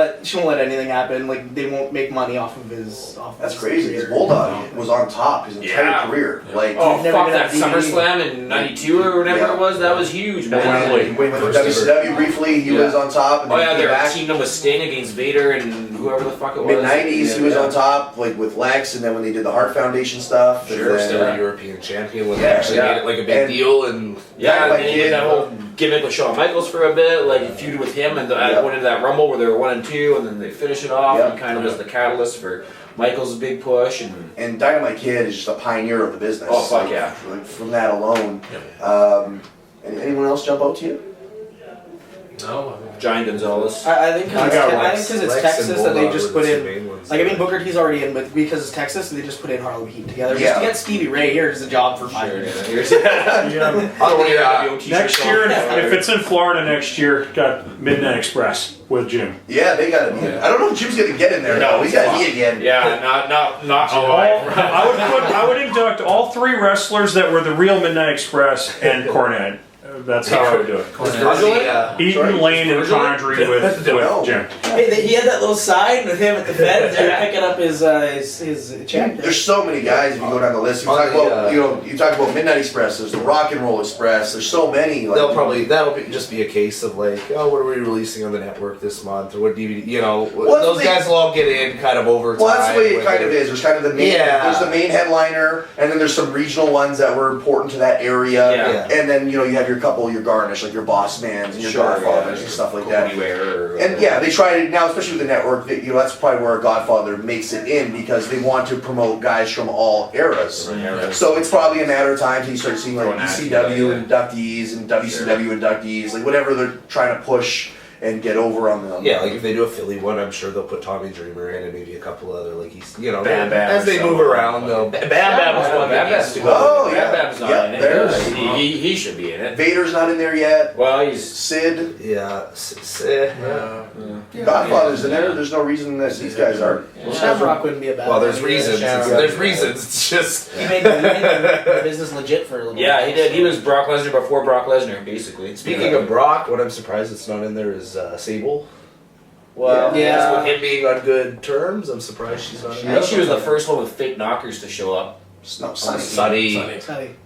let anything happen. Like they won't make money off of his. That's crazy. His Bulldog was on top his entire Yeah. career. Like, Oh We've never fuck been that at DVD. SummerSlam in '92 or whatever Yeah. it was. That was huge, man. Wembley. he went with First WCW briefly. He Yeah. was on top, and Oh then yeah, he came they're back. teamed up with Sting against Vader and whoever the fuck it was. Mid-90s, he was Yeah. on top, like with Lex, and then when they did the Heart Foundation stuff. and Sure, then- still a European champion when they Yeah, actually yeah. made it like a big And- deal. And Yeah, Dynamite and then he Kid. did that whole gimmick with Shawn Michaels for a bit, like he feuded with him, and Yeah. went into that Rumble where they were 1 and 2, and then they finish it off, Yeah. and kind of was the catalyst for Michaels' big push. And Dynamite Kid is just a pioneer of the business. Oh, fuck like, yeah. Like, from that alone. Anyone else jump out to you? No, I mean, Giant Gonzalez. I think I because got it's Lex and Texas that they Bulldog just were put the two in. main ones. Like I mean Booker T's already in, but because it's Texas, they just put in Harlem Heat together just Yeah. to get Stevie Ray. Here's a job for 5 Sure, years. here's Yeah. Oh, yeah. Next year, if it's in Florida next year, got Midnight Express with Jim. Yeah, they got to be. I don't know if Jim's going to get in there. No, He's got heat again. Yeah, not All, I would induct all 3 wrestlers that were the real Midnight Express and Cornette. That's how I would do it. Eaton, Lane, and Condrey with No. Jim. He had that little sign with him at the Fed picking up his check. There. There's so many guys if you go down the list. You On talk the, about, you talk about Midnight Express. There's the Rock and Roll Express. There's so many. Like, Just be a case of like, oh, what are we releasing on the network this month, or what DVD? that's Those the guys will all get in kind of over time. Well, that's the way it when kind of they're- is. There's kind of the main. Yeah. There's the main headliner, and then there's some regional ones that were important to that area. Yeah. And then you have your couple, your garnish, like your Boss Mans and your Godfathers and stuff like that. And yeah, they try to now, especially with the network. That's probably where Godfather makes it in because they want to promote guys from all eras. So it's probably a matter of time till you start seeing like Throwing ECW at inductees and WCW inductees, like whatever they're trying to push and get over on them. Yeah, like if they do a Philly one, I'm sure they'll put Tommy Dreamer in and maybe a couple other Bam Bam as they or move something. around, they'll. Bam Bam was one that needs to go. Oh, yeah. Bam Bam's not Yeah, in it. there's- He should be in it. Vader's not in there yet. Well, he's Sid, Yeah, Godfather's in there. There's no reason that these guys are. Shamrock wouldn't be a bad. well, there's idea. reasons. Shamrock. There's reasons. It's just. He made the business legit for a little. yeah, while. he did. He was Brock Lesnar before Brock Lesnar, basically. Speaking of Brock, what I'm surprised it's not in there is Sable. Well, Yeah. Just with him being on good terms, I'm surprised she's not in I there. think she was the first one with fake knockers to show up. No, Sunny.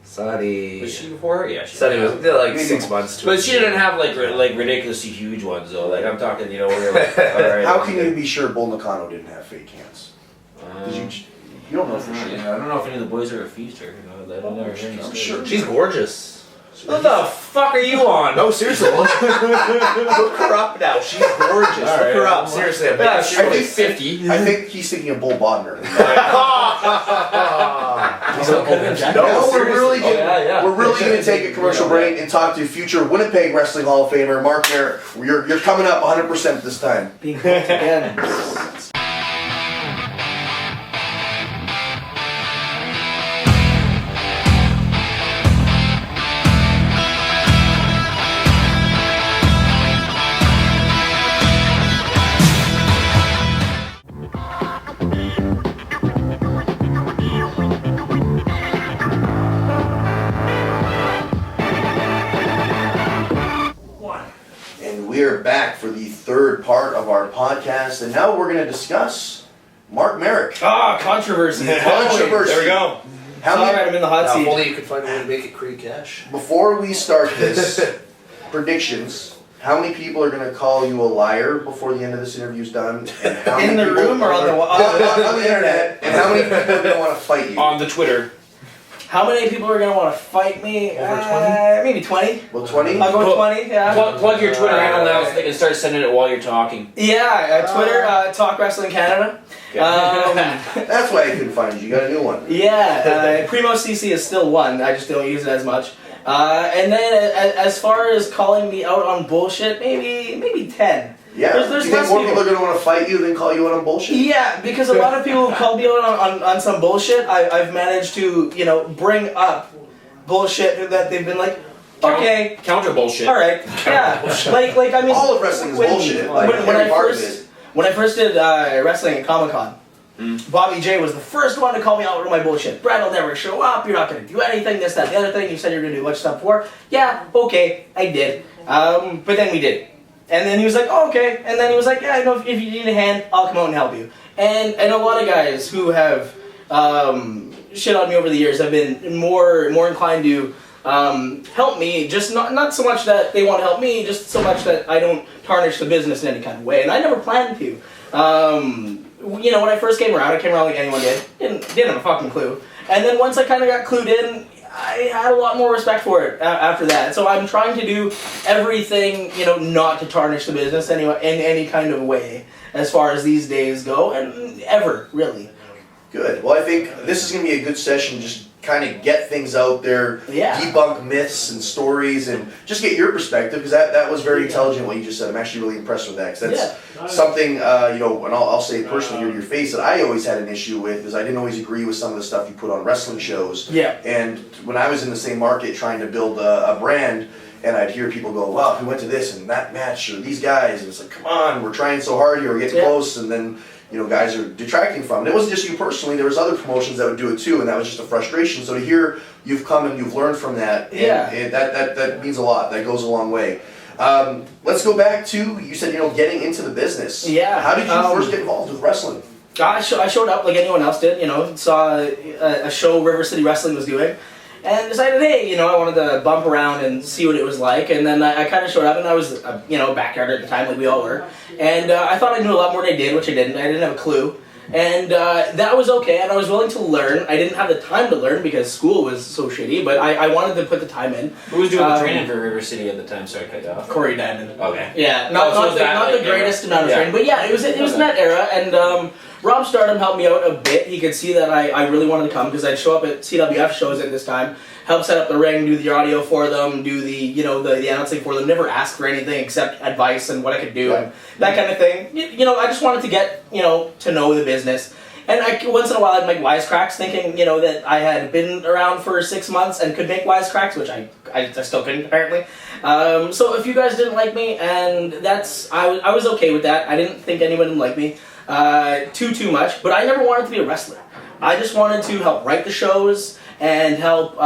Sunny. Was she before? Yeah, she Sunny did. was like 6 months. But she didn't have like ridiculously huge ones though. Like I'm talking, we were like, all right. How can you be sure Bull Nakano didn't have fake hands? Because you don't know for sure. I don't know if any of the boys ever feast her. I've never heard any I'm stories. sure. She's gorgeous. What the fuck are you on? No, seriously. Look her up now. She's gorgeous. Look her up. Seriously, I bet Yeah, she's she's like like 50. I think he's thinking of Bull Bodner. No, We're really going to take a commercial break and talk to future Winnipeg Wrestling Hall of Famer Mark Merric. You're coming up 100% this time. Being hooked again. And we're back for the third part of our podcast, and now we're going to discuss Mark Merric. Controversy. Controversy. There we go. How All many, right, I'm in the hot Now, if seat. only you could find a way to make it create cash. before we start this, predictions. How many people are going to call you a liar before the end of this interview is done? And how In many the people room or on the on the internet? And how many people are going to want to fight you? On the Twitter. How many people are gonna want to fight me? Over 20? Maybe 20. Well, 20. I'll go with 20. Yeah. Plug your Twitter handle now so they can start sending it while you're talking. Yeah. Twitter. Talk Wrestling Canada. That's why I couldn't find you. You got a new one. Yeah. Primo CC is still one. I just don't use it as much. And then as far as calling me out on bullshit, maybe 10. Yeah. There's Do you think less more people. people are going to want to fight you than call you out on bullshit? Yeah, because a lot of people who called me out on some bullshit, I've managed to bring up bullshit that they've been like, okay, Counter bullshit. all right, yeah, like I mean, All of wrestling is bullshit. Like, when every I part of first when I first did wrestling at Comic-Con, Bobby J was the first one to call me out on my bullshit. Brad will never show up. You're not going to do anything. This, that, the other thing. You said you're going to do much stuff for. Yeah, okay, I did. But then we did. And then he was like, oh, okay. And then he was like, yeah, I know if you need a hand, I'll come out and help you. And a lot of guys who have shit on me over the years have been more inclined to help me. Just not so much that they want to help me, just so much that I don't tarnish the business in any kind of way. And I never planned to. When I first came around, I came around like anyone did. Didn't have a fucking clue. And then once I kind of got clued in, I had a lot more respect for it after that. So I'm trying to do everything, not to tarnish the business anyway, in any kind of way, as far as these days go, and ever, really. Good. Well, I think this is going to be a good session. Just kind of get things out there, debunk myths and stories, and just get your perspective, because that was very intelligent what you just said. I'm actually really impressed with that, because that's something, and I'll say personally here to your face, that I always had an issue with, is I didn't always agree with some of the stuff you put on wrestling shows. Yeah. And when I was in the same market trying to build a brand, and I'd hear people go, wow, we went to this and that match, or these guys, and it's like, come on, we're trying so hard here, we're getting close, and then guys are detracting from it. It wasn't just you personally, there was other promotions that would do it too, and that was just a frustration. So to hear you've come and you've learned from that, and that means a lot. That goes a long way. Let's go back to, you said, getting into the business. Yeah. How did you first get involved with wrestling? I showed up like anyone else did, saw a show River City Wrestling was doing, and decided, hey, I wanted to bump around and see what it was like. And then I kind of showed up, and I was, backyard at the time, like we all were. And I thought I knew a lot more than I did, which I didn't. I didn't have a clue. And that was okay, and I was willing to learn. I didn't have the time to learn because school was so shitty, but I wanted to put the time in. Who was doing the training for River City at the time? Sorry, cut you off. Corey Diamond. Okay. Yeah, not the greatest amount of training, but yeah, it was in that era. And Rob Stardom helped me out a bit. He could see that I really wanted to come, because I'd show up at CWF shows at this time, help set up the ring, do the audio for them, do the the announcing for them. Never ask for anything except advice and what I could do and that kind of thing. I just wanted to get to know the business. And once in a while I'd make wisecracks, thinking that I had been around for 6 months and could make wisecracks, which I still couldn't apparently. So if you guys didn't like me, and I was okay with that. I didn't think anyone would like me too much, but I never wanted to be a wrestler. I just wanted to help write the shows and help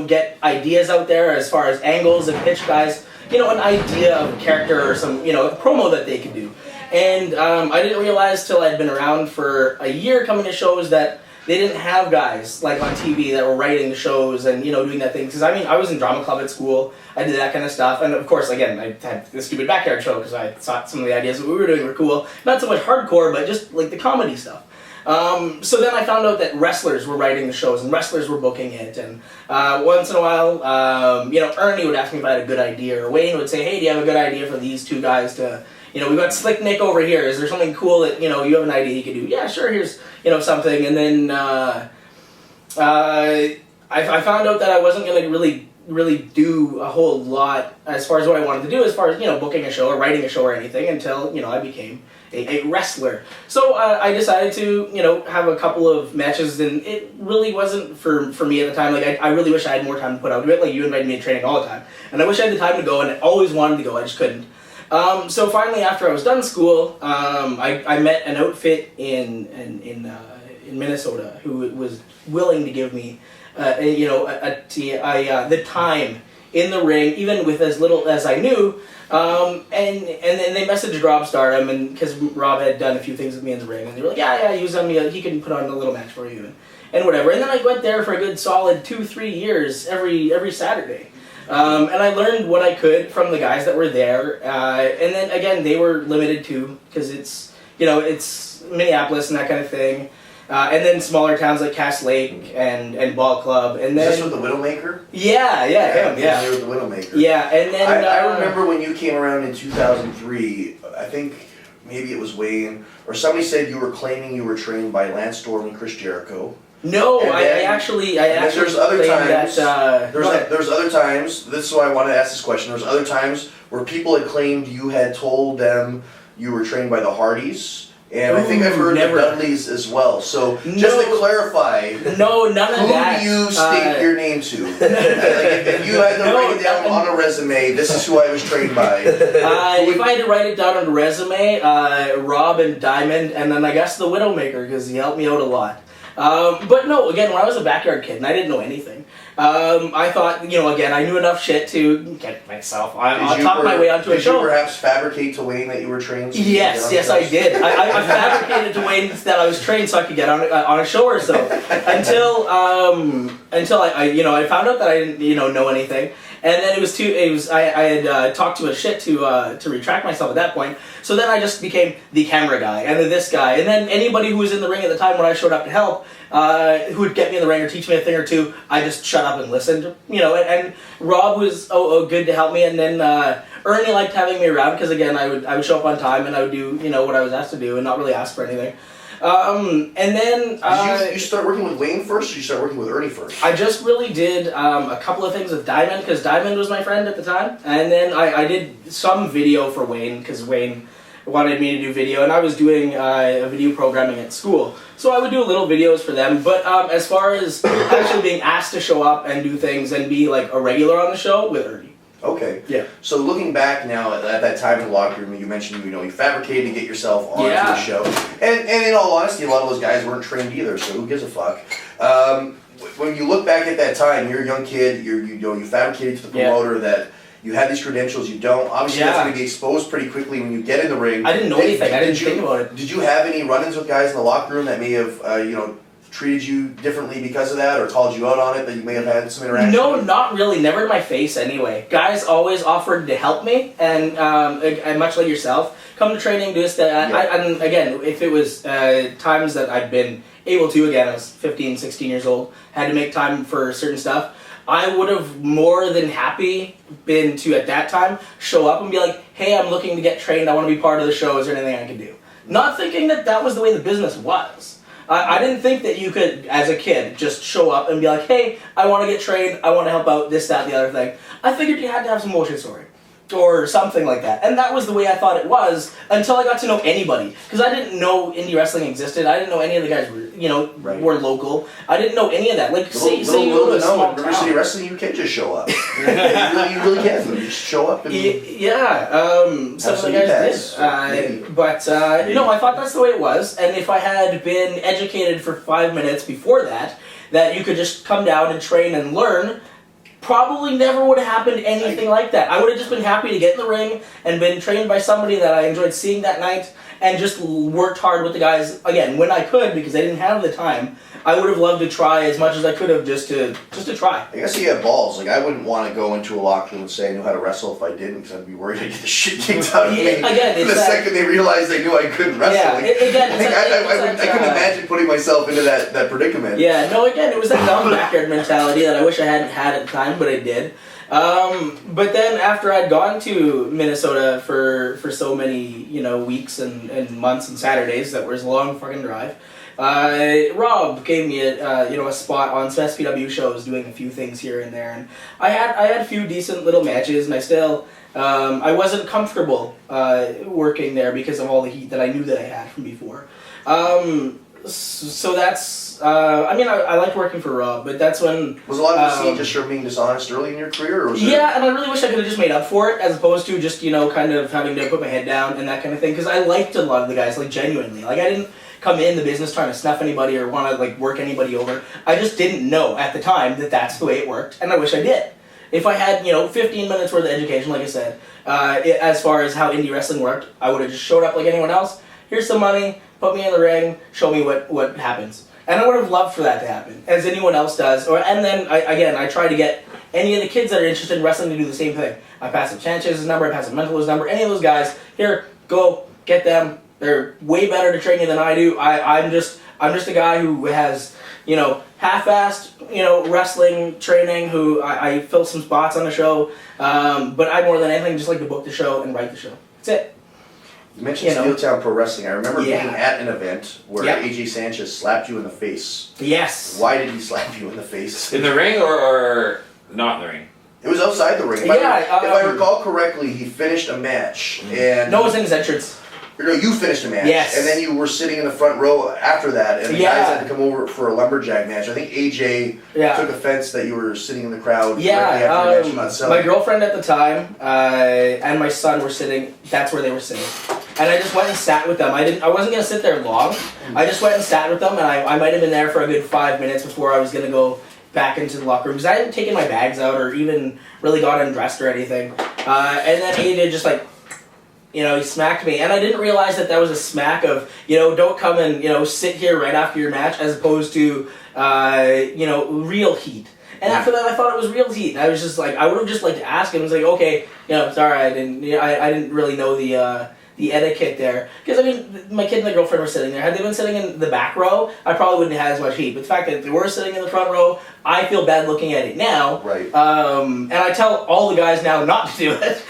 get ideas out there as far as angles and pitch guys, an idea of a character or some a promo that they could do. And I didn't realize till I'd been around for a year coming to shows that they didn't have guys like on TV that were writing the shows and doing that thing. Because I mean, I was in drama club at school. I did that kind of stuff, and of course, again, I had the stupid backyard show because I thought some of the ideas that we were doing were cool. Not so much hardcore, but just like the comedy stuff. So then I found out that wrestlers were writing the shows and wrestlers were booking it, and once in a while, Ernie would ask me if I had a good idea, or Wayne would say, "Hey, do you have a good idea for these two guys to?" We've got Slick Nick over here. Is there something cool that, you have an idea you could do? Yeah, sure, here's, something. And then I found out that I wasn't going to really do a whole lot as far as what I wanted to do, as far as, booking a show or writing a show or anything until, I became a wrestler. So I decided to, have a couple of matches, and it really wasn't for me at the time. Like, I really wish I had more time to put out to it. Like, you invited me to training all the time. And I wish I had the time to go, and I always wanted to go. I just couldn't. So finally, after I was done school, I met an outfit in Minnesota who was willing to give me, the time in the ring, even with as little as I knew. And then they messaged Rob Stardom, and because Rob had done a few things with me in the ring, and they were like, yeah, use him. He can put on a little match for you, and whatever. And then I went there for a good solid 2-3 years every Saturday. And I learned what I could from the guys that were there, and then again they were limited too, because it's Minneapolis and that kind of thing, and then smaller towns like Cass Lake and Ball Club, and then Is this with the Widowmaker? Yeah, With the Widowmaker. Yeah, and then I remember when you came around in 2003. I think maybe it was Wayne or somebody said you were claiming you were trained by Lance Storm and Chris Jericho. No, And then- I actually there's other claimed times. that, There's other times. This is why I wanted to ask this question. There's other times where people had claimed you had told them you were trained by the Hardys, and I think I've heard never. the Dudleys as well. So just to clarify, no, none of who that. do you state your name to? Like, if you had to write it down on a resume, this is who I was trained by. If I had to write it down on a resume, Rob and Diamond, and then I guess the Widowmaker, because he helped me out a lot. But no, again, when I was a backyard kid and I didn't know anything, I thought, again, I knew enough shit to get myself on top my way onto a show. Did you perhaps fabricate to Wayne that you were trained? Yes, I did. I fabricated to Wayne that I was trained so I could get on a show or so until I found out that I didn't know anything. And then I had talked too much shit to retract myself at that point. So then I just became the camera guy, and then this guy, and then anybody who was in the ring at the time when I showed up to help, who would get me in the ring or teach me a thing or two, I just shut up and listened, and Rob was good to help me, and then Ernie liked having me around, because again, I would show up on time, and I would do, what I was asked to do, and not really ask for anything. And then Did you start working with Wayne first, or did you start working with Ernie first? I just really did a couple of things with Diamond, because Diamond was my friend at the time, and then I did some video for Wayne, because Wayne wanted me to do video, and I was doing a video programming at school, so I would do little videos for them. But as far as actually being asked to show up and do things and be like a regular on the show, with Ernie. Okay. Yeah. So looking back now at that time in the locker room, you mentioned you fabricated to get yourself onto the show, and in all honesty, a lot of those guys weren't trained either. So who gives a fuck? When you look back at that time, you're a young kid. You fabricated to the promoter that you had these credentials. You don't. Obviously, that's going to be exposed pretty quickly when you get in the ring. I didn't know anything. I didn't think about it. Did you have any run-ins with guys in the locker room that may have treated you differently because of that, or called you out on it, that you may have had some interaction No, with? not really. Never in my face anyway. Guys always offered to help me, and much like yourself, come to training, do this, that. Yeah. And again, if it was times that I'd been able to, again, I was 15, 16 years old, had to make time for certain stuff, I would have more than happy been to, at that time, show up and be like, hey, I'm looking to get trained, I want to be part of the show, is there anything I can do? Not thinking that was the way the business was. I didn't think that you could, as a kid, just show up and be like, hey, I want to get trained, I want to help out, this, that, the other thing. I figured you had to have some motion story. Or something like that. And that was the way I thought it was until I got to know anybody. Because I didn't know indie wrestling existed. I didn't know any of the guys were local. I didn't know any of that. Like, say you go to a small River town. City Wrestling, you can just show up. you really can. You just show up and Some of the guys did. But I thought that's the way it was. And if I had been educated for 5 minutes before that you could just come down and train and learn, probably never would have happened anything like that. I would have just been happy to get in the ring and been trained by somebody that I enjoyed seeing that night and just worked hard with the guys, again, when I could, because I didn't have the time. I would have loved to try as much as I could have just to try. I guess you have balls. Like, I wouldn't want to go into a locker room and say I knew how to wrestle if I didn't, because I'd be worried I'd get the shit kicked out of me. Again, the second they realized they knew I couldn't wrestle. Yeah, I couldn't imagine putting myself into that predicament. Yeah, no, again, it was that dumb backyard mentality that I wish I hadn't had at the time, but I did. But then after I'd gone to Minnesota for so many, weeks and months and Saturdays, that was a long fucking drive, Rob gave me a spot on some SPW shows doing a few things here and there, and I had a few decent little matches, and I still I wasn't comfortable working there because of all the heat that I knew that I had from before. So that's I liked working for Rob, but that's when was a lot of the scene just from being dishonest early in your career, or was and I really wish I could have just made up for it as opposed to just kind of having to put my head down and that kind of thing, because I liked a lot of the guys, like, genuinely, like, I didn't come in the business trying to snuff anybody or want to, like, work anybody over. I just didn't know at the time that that's the way it worked, and I wish I did. If I had 15 minutes worth of education, like I said, as far as how indie wrestling worked, I would have just showed up like anyone else. Here's some money, put me in the ring, show me what happens. And I would have loved for that to happen, as anyone else does. And then, I try to get any of the kids that are interested in wrestling to do the same thing. I pass up Chance's number, I pass up Mental's number, any of those guys, here, go, get them. They're way better to train you than I do. I'm just a guy who has, half-assed, wrestling training, who I fill some spots on the show, but I more than anything just like to book the show and write the show. That's it. You mentioned Steeltown Pro Wrestling. I remember being at an event where AJ Sanchez slapped you in the face. Yes. Why did he slap you in the face? In the ring or not in the ring? It was outside the ring. If I recall correctly, he finished a match. And no, it was in his entrance. No, you finished a match. Yes. And then you were sitting in the front row after that, and the guys had to come over for a lumberjack match. I think AJ took offense that you were sitting in the crowd. After the match, my girlfriend at the time and my son were sitting. That's where they were sitting. And I just went and sat with them. I wasn't going to sit there long. I just went and sat with them, and I might have been there for a good 5 minutes before I was going to go back into the locker room, because I hadn't taken my bags out or even really got undressed or anything. And then AJ just he smacked me, and I didn't realize that was a smack of, don't come and, sit here right after your match, as opposed to, real heat. And after that, I thought it was real heat. And I was just like, I would have just liked to ask him. I was like, okay, sorry, I didn't really know the etiquette there. Because, my kid and my girlfriend were sitting there. Had they been sitting in the back row, I probably wouldn't have had as much heat. But the fact that they were sitting in the front row, I feel bad looking at it now. Right. And I tell all the guys now not to do it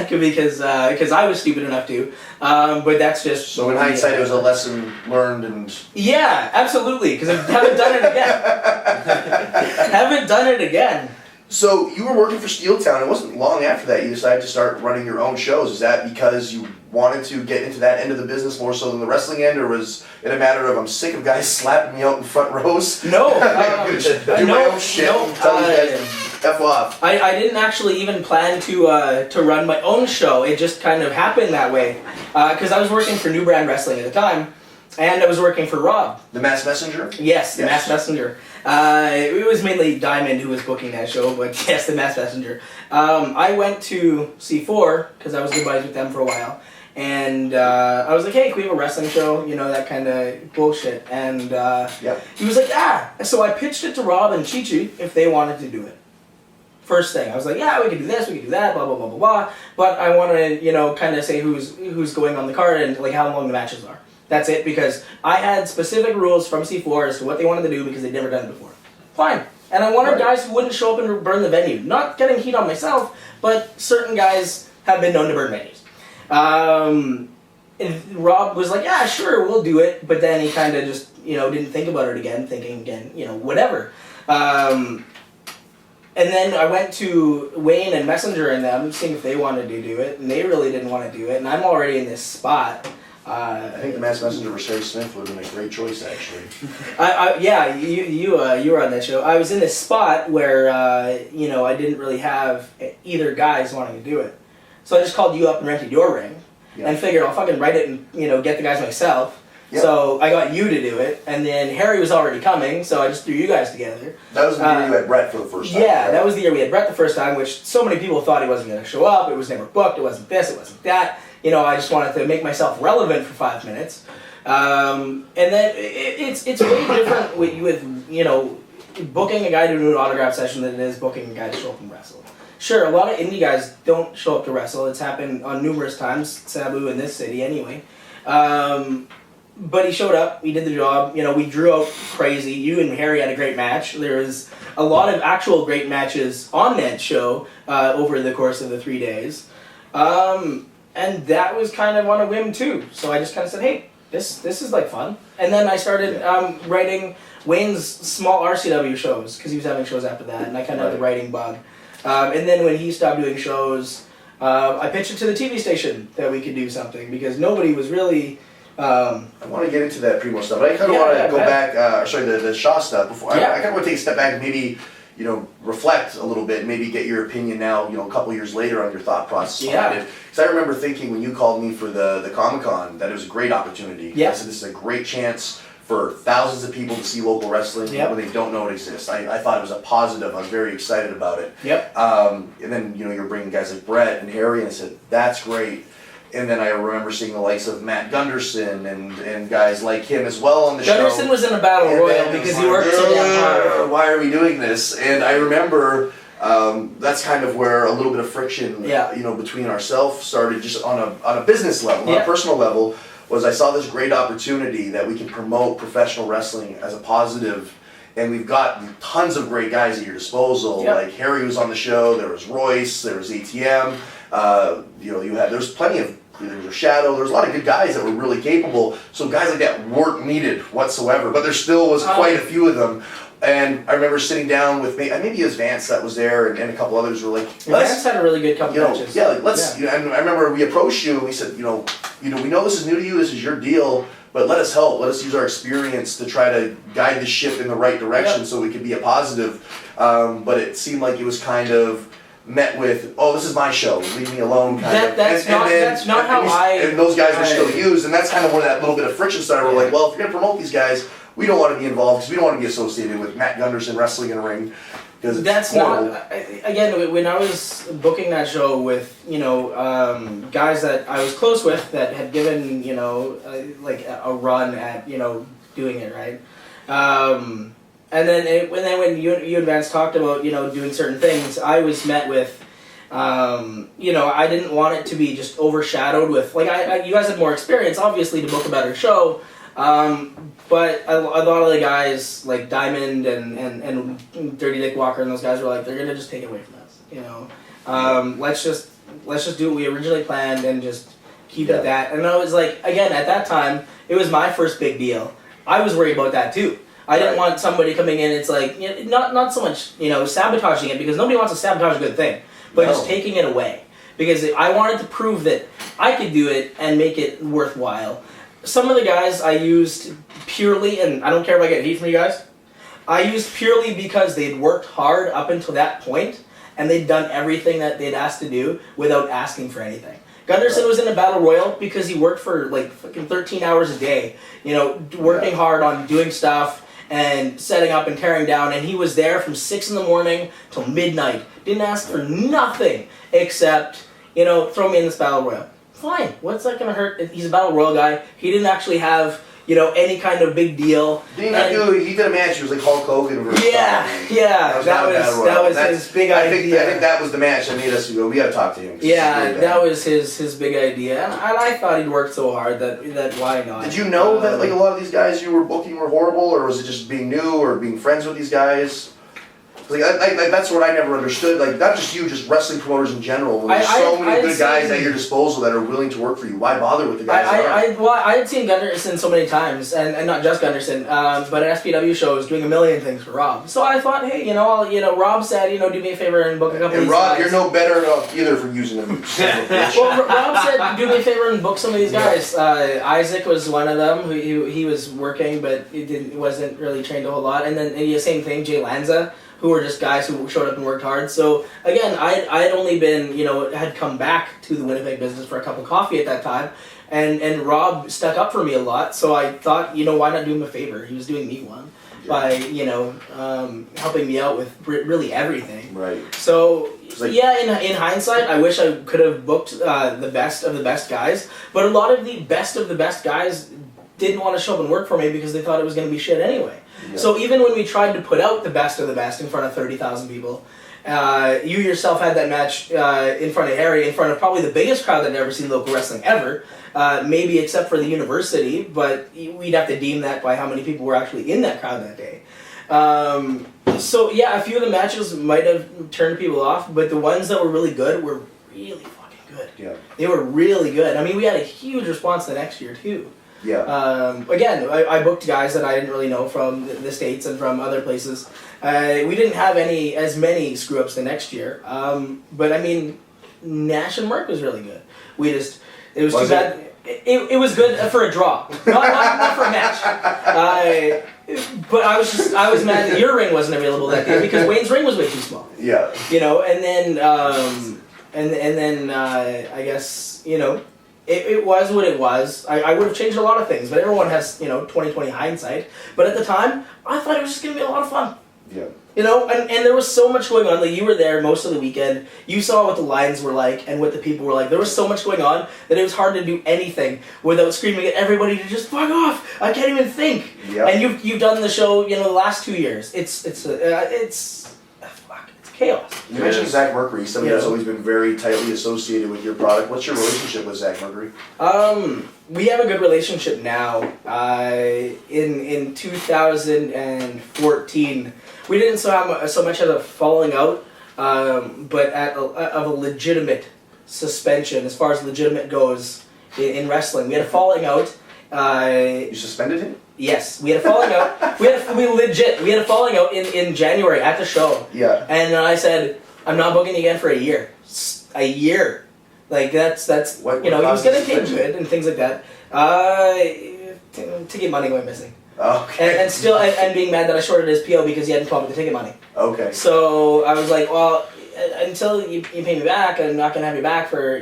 because I was stupid enough to. But that's just... So in hindsight, it was a lesson learned and... Yeah, absolutely, because I haven't done it again. So you were working for Steeltown. It wasn't long after that you decided to start running your own shows. Is that because you wanted to get into that end of the business more so than the wrestling end, or was it a matter of I'm sick of guys slapping me out in front rows? No. I'm going to do my own shit and tell these guys to F off. I didn't actually even plan to run my own show. It just kind of happened that way. Because I was working for New Brand Wrestling at the time, and I was working for Rob. The Mass Messenger? Yes, the Mass Messenger. It was mainly Diamond who was booking that show, but yes, the Mass Messenger. I went to C4, because I was good buddies with them for a while, and I was like, hey, can we have a wrestling show? That kind of bullshit. And he was like, So I pitched it to Rob and Chi-Chi if they wanted to do it. First thing, I was like, we could do this, we could do that, blah, blah, blah, blah, blah. But I want to, kind of say who's going on the card and, how long the matches are. That's it, because I had specific rules from C4 as to what they wanted to do because they'd never done it before. Fine. And I wanted guys who wouldn't show up and burn the venue. Not getting heat on myself, but certain guys have been known to burn venues. And Rob was like, sure, we'll do it. But then he kind of just, didn't think about it again, thinking again, whatever. And then I went to Wayne and Messenger and them, seeing if they wanted to do it. And they really didn't want to do it. And I'm already in this spot. I think the Mass Messenger for Sherry Smith would have been a great choice, actually. You were on that show. I was in this spot where, I didn't really have either guys wanting to do it. So I just called you up and rented your ring, and figured I'll fucking write it and, get the guys myself. Yep. So I got you to do it, and then Harry was already coming, so I just threw you guys together. That was the year you had Brett for the first time. Yeah, right? that was the year we had Brett the first time, which so many people thought he wasn't going to show up. It was never booked. It wasn't this. It wasn't that. You know, I just wanted to make myself relevant for 5 minutes. And then it's way different with you know, booking a guy to do an autograph session than it is booking a guy to show up and wrestle. Sure, a lot of indie guys don't show up to wrestle. It's happened on numerous times, Sabu in this city anyway. But he showed up, we did the job, you know, we drew out crazy. You and Harry had a great match. There was a lot of actual great matches on that show over the course of the 3 days. And that was kind of on a whim too. So I just kind of said, hey, this is like fun. And then I started writing Wayne's small RCW shows, because he was having shows after that, and I kind of had the writing bug. And then when he stopped doing shows, I pitched it to the TV station that we could do something, because nobody was really... I want to get into that Primo stuff, but I kind of want to go back, the Shaw stuff before. I kind of want to take a step back and maybe, you know, reflect a little bit, and maybe get your opinion now, you know, a couple years later on your thought process behind it. Because I remember thinking when you called me for the Comic-Con that it was a great opportunity. Yeah. I said this is a great chance for thousands of people to see local wrestling when they don't know it exists. I thought it was a positive. I was very excited about it. Yep. And then, you know, you're bringing guys like Brett and Harry, and I said, that's great. And then I remember seeing the likes of Matt Gunderson and guys like him as well on the show. Gunderson was in a battle royal because he worked so damn hard. Why are we doing this? And I remember that's kind of where a little bit of friction, you know, between ourselves started, just on a business level, on a personal level. Was I saw this great opportunity that we can promote professional wrestling as a positive, and we've got tons of great guys at your disposal. Like Harry was on the show, there was Royce, there was ATM. You know, there's plenty of. There was Shadow. There's a lot of good guys that were really capable. So guys like that weren't needed whatsoever. But there still was quite a few of them. And I remember sitting down with maybe it was Vance that was there, and a couple others were like, Vance had a really good couple matches. Yeah, like let's. You know, and I remember we approached you and we said, you know, we know this is new to you. This is your deal. But let us help. Let us use our experience to try to guide the ship in the right direction so we can be a positive. But it seemed like it was kind of met with, oh, this is my show, leave me alone, kind of. That's not how and those guys were still used, and that's kind of where that little bit of friction started. We're like, well, if you're going to promote these guys, we don't want to be involved, because we don't want to be associated with Matt Gunderson wrestling in a ring. That's horrible. not, again, when I was booking that show with, you know, guys that I was close with that had given, you know, like a run at, you know, doing it, right? And then when you and Vance talked about, you know, doing certain things, I was met with, you know, I didn't want it to be just overshadowed with, like, you guys had more experience, obviously, to book a better show, but a lot of the guys, like Diamond and Dirty Dick Walker and those guys were like, they're going to just take it away from us, you know. Let's just do what we originally planned and just keep it at that. And I was like, again, at that time, it was my first big deal. I was worried about that, too. I didn't want somebody coming in, it's like, you know, not so much, you know, sabotaging it, because nobody wants to sabotage a good thing, but just taking it away. Because I wanted to prove that I could do it and make it worthwhile. Some of the guys I used purely, and I don't care if I get heat from you guys, I used purely because they'd worked hard up until that point, and they'd done everything that they'd asked to do without asking for anything. Gunderson was in a battle royal because he worked for like fucking 13 hours a day, you know, working hard on doing stuff and setting up and tearing down, and he was there from 6 in the morning till midnight. Didn't ask for nothing except, you know, throw me in this battle royal. Fine, what's that gonna hurt? He's a battle royal guy. He didn't actually have, you know, any kind of big deal. He did a match. It was like Hulk Hogan versus that was his big idea. I think that was the match that made us go, we got to talk to him. Yeah, that was his big idea, and I thought he'd worked so hard that why not? Did you know that like a lot of these guys you were booking were horrible, or was it just being new or being friends with these guys? Like, that's what I never understood. Like, not just you, just wrestling promoters in general. There's so many good guys at your disposal that are willing to work for you. Why bother with the guys? I had seen Gunderson so many times, and not just Gunderson, but at SPW shows doing a million things for Rob. So I thought, hey, Rob said, do me a favor and book a couple of these Rob, guys. you're no better off either for using them. Well, Rob said, do me a favor and book some of these guys. Isaac was one of them. He was working, but he wasn't really trained a whole lot. And then same thing, Jay Lanza, who were just guys who showed up and worked hard. So again, I had only been, had come back to the Winnipeg business for a cup of coffee at that time, and Rob stuck up for me a lot. So I thought, why not do him a favor? He was doing me one by, helping me out with really everything. Right. So in hindsight, I wish I could have booked the best of the best guys, but a lot of the best guys didn't want to show up and work for me because they thought it was going to be shit anyway. Yeah. So even when we tried to put out the best of the best in front of 30,000 people, you yourself had that match in front of Harry, in front of probably the biggest crowd that had ever seen local wrestling ever, maybe except for the university, but we'd have to deem that by how many people were actually in that crowd that day. So yeah, a few of the matches might have turned people off, but the ones that were really good were really fucking good. Yeah. They were really good. I mean, we had a huge response the next year too. Yeah. Again, I booked guys that I didn't really know from the States and from other places. We didn't have as many screw-ups the next year. But I mean, Nash and Mark was really good. It was too bad. It was good for a draw, not for a match. But I was mad that your ring wasn't available that day because Wayne's ring was way too small. Yeah. And then I guess It was what it was. I would have changed a lot of things, but everyone has 20/20 hindsight. But at the time, I thought it was just gonna be a lot of fun. Yeah. And there was so much going on. Like, you were there most of the weekend. You saw what the lines were like and what the people were like. There was so much going on that it was hard to do anything without screaming at everybody to just fuck off. I can't even think. Yeah. And you've done the show the last 2 years. It's chaos. You mentioned Zach Mercury, somebody that's always been very tightly associated with your product. What's your relationship with Zach Mercury? We have a good relationship now. In 2014, we didn't so much as a falling out, but of a legitimate suspension as far as legitimate goes in wrestling. We had a falling out. You suspended him? Yes, we had a falling out. We had a falling out in January at the show. Yeah. And then I said, I'm not booking again for a year. A year. Like, that's what he was getting paid good and things like that. Ticket money went missing. Okay. And still, and being mad that I shorted his PO because he hadn't come up with the ticket money. Okay. So I was like, well, until you pay me back, I'm not gonna have you back for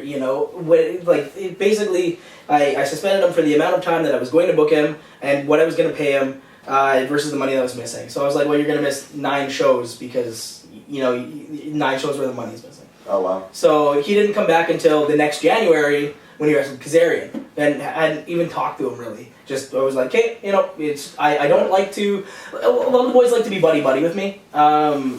basically. I suspended him for the amount of time that I was going to book him and what I was going to pay him versus the money that was missing. So I was like, well, you're going to miss 9 shows because 9 shows where the money's missing. Oh wow. So he didn't come back until the next January when he wrestled Kazarian, and hadn't even talked to him really. Just I was like, hey, it's I don't like to. A lot of the boys like to be buddy with me,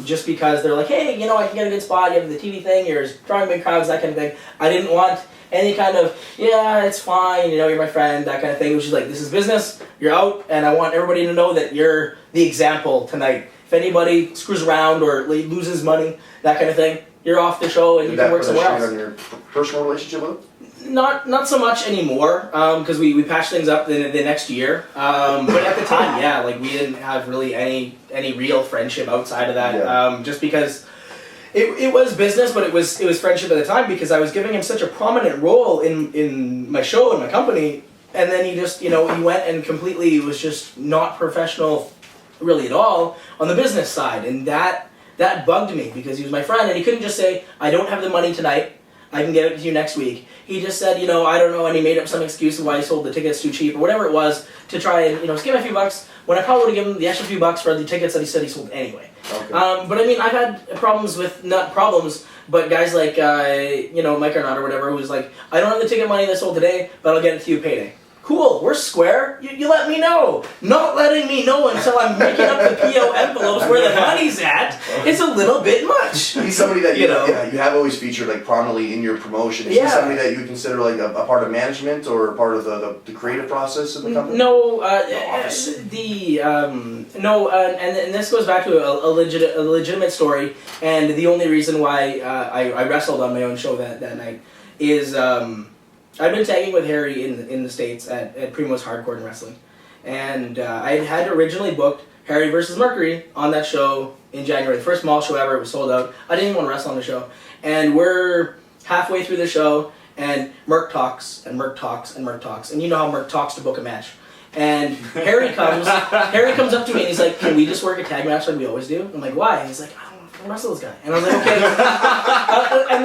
just because they're like, hey, I can get a good spot. You have the TV thing. You're drawing big crowds, that kind of thing. I didn't want any kind of, it's fine, you're my friend, that kind of thing. It was just like, this is business, you're out, and I want everybody to know that you're the example tonight. If anybody screws around or loses money, that kind of thing, you're off the show and you can work somewhere else. On your personal relationship with him? Not so much anymore, because we patched things up the next year. But at the time, we didn't have really any real friendship outside of that, just because It was business, but it was friendship at the time because I was giving him such a prominent role in my show and my company, and then he just he went and completely was just not professional, really at all on the business side, and that bugged me because he was my friend and he couldn't just say, I don't have the money tonight, I can get it to you next week. He just said, I don't know, and he made up some excuse of why he sold the tickets too cheap or whatever it was to try and just give him a few bucks when I probably would have given him the extra few bucks for the tickets that he said he sold anyway. Okay. But I mean, I've had problems with, not problems, but guys like, Mike Arnott or whatever, who's like, I don't have the ticket money that's sold today, but I'll get it to you payday. Cool, we're square. You let me know. Not letting me know until I'm making up the PO envelopes where the money's at. It's a little bit much. He's somebody that you have always featured prominently in your promotion. Is he somebody that you would consider a part of management or part of the creative process of the company? No, and this goes back to a legitimate story. And the only reason why I wrestled on my own show that night is. I've been tagging with Harry in the States at Primo's Hardcore in Wrestling. And I had originally booked Harry versus Mercury on that show in January. The first mall show ever, it was sold out. I didn't even want to wrestle on the show. And we're halfway through the show, and Merc talks, and Merc talks, and Merc talks. And you know how Merc talks to book a match. And Harry comes up to me and he's like, "Can we just work a tag match like we always do?" I'm like, "Why?" And he's like, "I don't want to wrestle this guy." And I was like, "Okay." and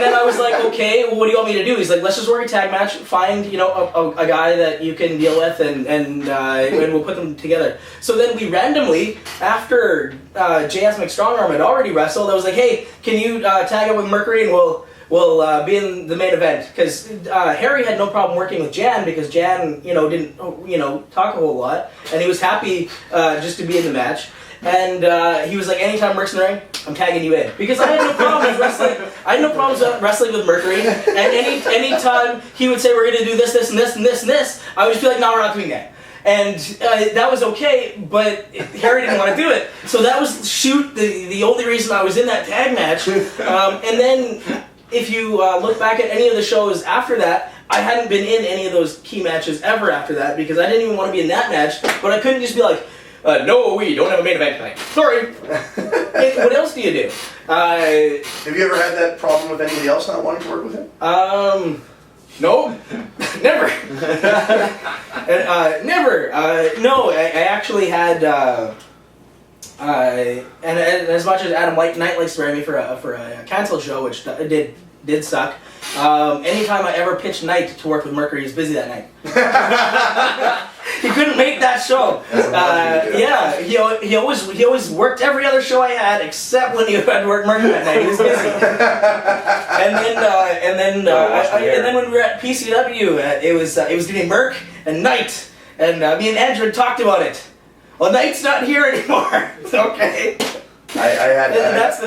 then I was like, "Okay, well, what do you want me to do?" He's like, "Let's just work a tag match. Find a guy that you can deal with, and we'll put them together." So then we randomly, after JS McStrongarm had already wrestled, I was like, "Hey, can you tag up with Mercury and we'll be in the main event," because Harry had no problem working with Jan because Jan, didn't talk a whole lot, and he was happy just to be in the match. And he was like, "Anytime Merc's in the ring, I'm tagging you in," because I had no problem with wrestling. I had no problems wrestling with Mercury, and any time he would say, "We're going to do this, this, and this, and this, and this," I would just be like, "No, we're not doing that." And that was okay, but Harry didn't want to do it. So that was the only reason I was in that tag match. And then if you look back at any of the shows after that, I hadn't been in any of those key matches ever after that because I didn't even want to be in that match. But I couldn't just be like, "No, we don't have a main event tonight. Sorry." What else do you do? Have you ever had that problem with anybody else not wanting to work with him? No, never. Never. No, I actually had. And as much as Adam Knight likes to write me for a canceled show, which did suck. Anytime I ever pitched Knight to work with Mercury, he's busy that night. He couldn't make that show. Yeah, he always worked every other show I had except when he had to work Mercury that night. He was busy. And then when we were at PCW, it was doing Merc and Knight, and me and Andrew talked about it. Well, Knight's not here anymore. Okay. I've had a couple guys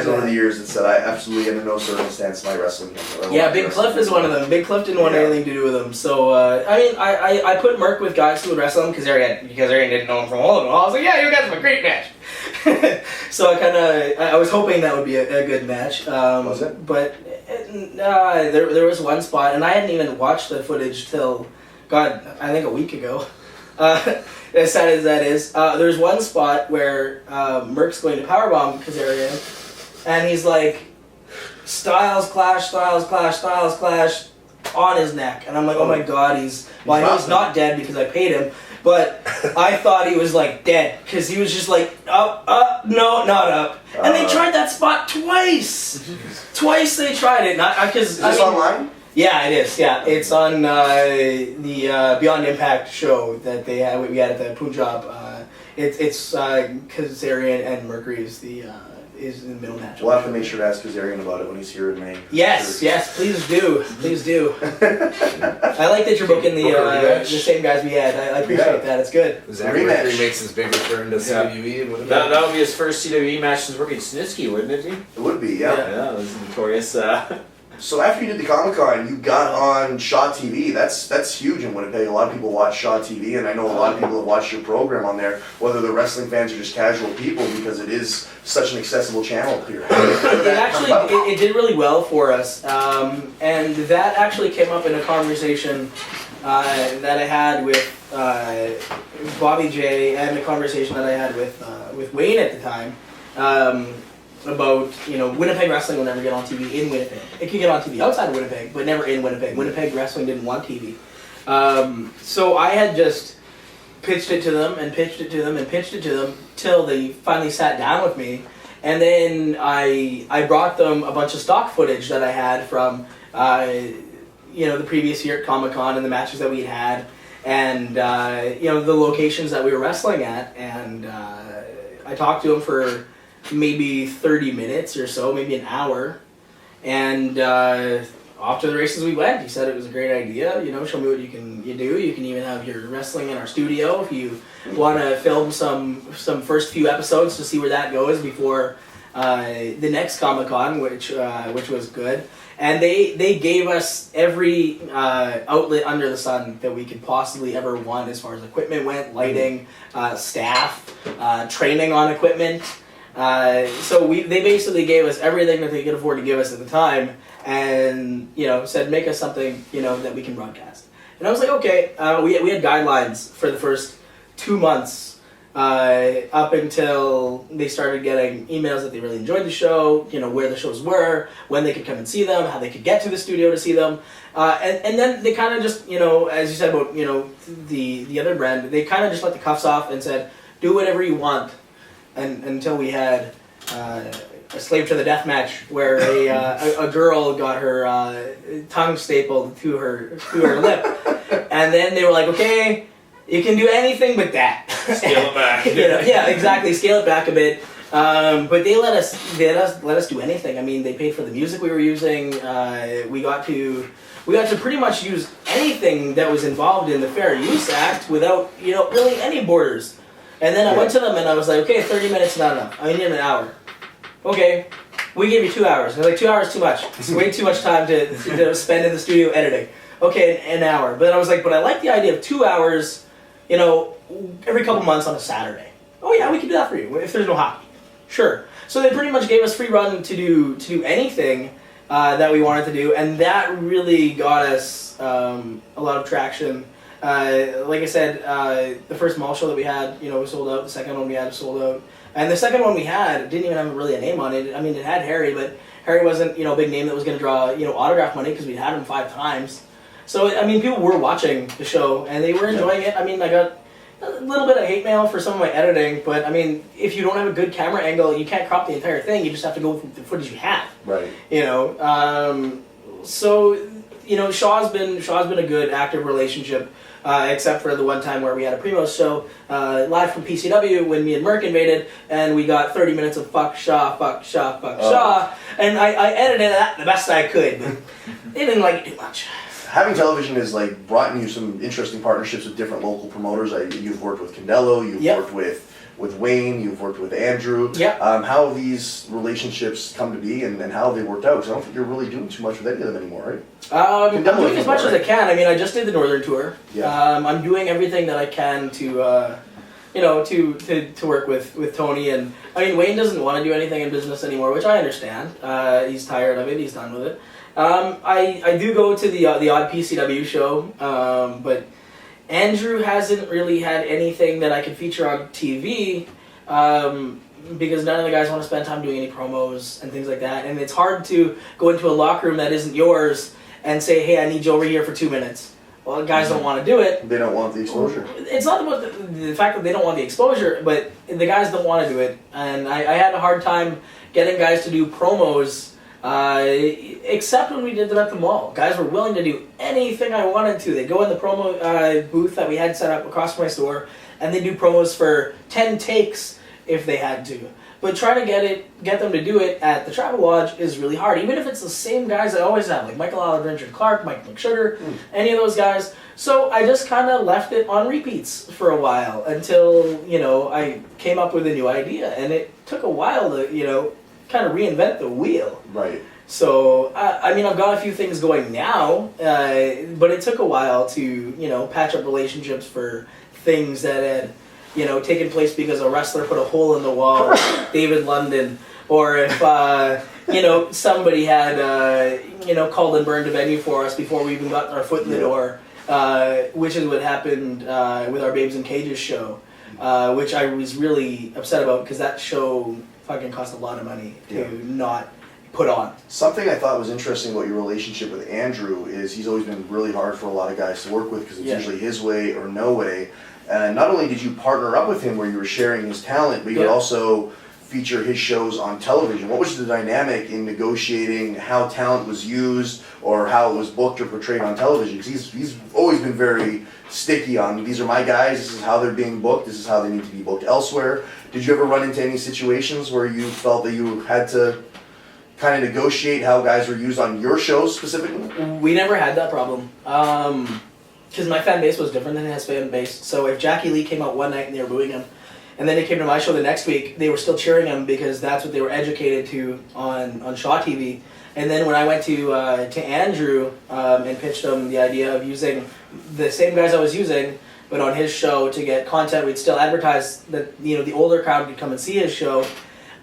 for over that. the years that said I absolutely under no circumstance am I wrestling him. Yeah, Big Cliff is one of them. Big Cliff didn't want anything to do with him. So, I put Merc with guys who would wrestle him because Arian didn't know him from all of them. I was like, "Yeah, you guys have a great match." So I was hoping that would be a good match. Was it? But there was one spot, and I hadn't even watched the footage till, I think a week ago. As sad as that is, there's one spot where Merc's going to powerbomb Kazarian, and he's like, Styles clash on his neck, and I'm like, oh my god, I know he's not dead because I paid him, but I thought he was like dead because he was just like up, no, not up, and they tried that spot twice. Twice they tried it, not because Is this online? Yeah, it is. Yeah, it's on the Beyond Impact show that we had at the Punjab. It's Kazarian and Mercury is the middle match. We'll have to make sure to ask Kazarian about it when he's here in May. Yes, please do. I like that you're booking the same guys we had. I appreciate that. It's good. Zach Mercury makes his big return to CWE. And that would be his first CWE match since working Snitsky, wouldn't it? It would be, yeah. Yeah, it was notorious. So after you did the Comic-Con, you got on Shaw TV. That's huge in Winnipeg. A lot of people watch Shaw TV, and I know a lot of people have watched your program on there, whether they're wrestling fans or just casual people, because it is such an accessible channel here. It did really well for us, and that actually came up in a conversation that I had with Bobby J, and a conversation that I had with Wayne at the time. About, Winnipeg wrestling will never get on TV in Winnipeg. It could get on TV outside of Winnipeg, but never in Winnipeg. Winnipeg wrestling didn't want TV. So I had just pitched it to them and pitched it to them and pitched it to them till they finally sat down with me. And then I brought them a bunch of stock footage that I had from, the previous year at Comic-Con and the matches that we had and, the locations that we were wrestling at. And I talked to them for maybe 30 minutes or so, maybe an hour, and off to the races we went. He said it was a great idea, show me what you do. You can even have your wrestling in our studio if you want to film some first few episodes to see where that goes before the next Comic-Con, which was good. And they gave us every outlet under the sun that we could possibly ever want as far as equipment went, lighting, staff, training on equipment. So they basically gave us everything that they could afford to give us at the time, and said make us something that we can broadcast. And I was like, okay. We had guidelines for the first 2 months up until they started getting emails that they really enjoyed the show, you know, where the shows were, when they could come and see them, how they could get to the studio to see them. And then they kind of just, you know, as you said about, you know, the other brand, they kind of just let the cuffs off and said, do whatever you want. And until we had a Slave to the Death match where a girl got her tongue stapled to her lip. And then they were like, okay, you can do anything but that. Scale it back. You know, yeah, exactly. Scale it back a bit. But they let us do anything. I mean, they paid for the music we were using. We got to pretty much use anything that was involved in the Fair Use Act without, you know, really any borders. And then I went to them and I was like, okay, 30 minutes not enough. I need an hour. Okay, we gave you 2 hours. They're like, 2 hours too much. It's way too much time to spend in the studio editing. Okay, an hour. But I was like, but I like the idea of 2 hours, you know, every couple months on a Saturday. Oh yeah, we can do that for you if there's no hockey. Sure. So they pretty much gave us free run to do anything that we wanted to do, and that really got us a lot of traction. Like I said, the first mall show that we had, you know, was sold out. The second one we had was sold out. And the second one we had didn't even have really a name on it. I mean, it had Harry, but Harry wasn't, you know, a big name that was going to draw, you know, autograph money because we'd had him 5 times. So, I mean, people were watching the show and they were enjoying it. I mean, I got a little bit of hate mail for some of my editing, but I mean, if you don't have a good camera angle, you can't crop the entire thing. You just have to go with the footage you have. Right. You know, so, you know, Shaw's been a good active relationship. Except for the one time where we had a Primos show live from PCW when me and Merc invaded, and we got 30 minutes of fuck Shaw, and I edited that the best I could, but they didn't like it too much. Having television has like brought you some interesting partnerships with different local promoters. You've worked with Candello, you've worked with Wayne, you've worked with Andrew. Yep. How have these relationships come to be, and how have they worked out? Because I don't think you're really doing too much with any of them anymore, right? I'm doing as much as I can. I mean, I just did the Northern Tour. Yeah. I'm doing everything that I can to, you know, to work with Tony. And I mean, Wayne doesn't want to do anything in business anymore, which I understand. He's tired of it. He's done with it. I do go to the odd PCW show, but Andrew hasn't really had anything that I could feature on TV because none of the guys want to spend time doing any promos and things like that. And it's hard to go into a locker room that isn't yours and say, hey, I need you over here for 2 minutes. Well, the guys don't want to do it. They don't want the exposure. It's not about the fact that they don't want the exposure, but the guys don't want to do it. And I had a hard time getting guys to do promos, except when we did them at the mall. Guys were willing to do anything I wanted to. They'd go in the promo booth that we had set up across from my store, and they'd do promos for 10 takes if they had to. But trying to get them to do it at the Travel Lodge is really hard, even if it's the same guys I always have, like Michael Alexander Clark, Mike McSugar, any of those guys. So I just kind of left it on repeats for a while until, you know, I came up with a new idea, and it took a while to, you know, kind of reinvent the wheel. Right. So, I mean, I've got a few things going now, but it took a while to, you know, patch up relationships for things that had, you know, taken place because a wrestler put a hole in the wall, David London, or if, you know, somebody had, you know, called and burned a venue for us before we even got our foot in the door, which is what happened with our Babes in Cages show, which I was really upset about because that show fucking cost a lot of money to not put on. Something I thought was interesting about your relationship with Andrew is he's always been really hard for a lot of guys to work with because it's usually his way or no way. And not only did you partner up with him where you were sharing his talent, but you would also feature his shows on television. What was the dynamic in negotiating how talent was used or how it was booked or portrayed on television? Because he's always been very sticky on, these are my guys, this is how they're being booked, this is how they need to be booked elsewhere. Did you ever run into any situations where you felt that you had to kind of negotiate how guys were used on your shows specifically? We never had that problem. Because my fan base was different than his fan base. So if Jackie Lee came out one night and they were booing him, and then he came to my show the next week, they were still cheering him because that's what they were educated to on Shaw TV. And then when I went to Andrew and pitched him the idea of using the same guys I was using, but on his show to get content, we'd still advertise that, you know, the older crowd could come and see his show.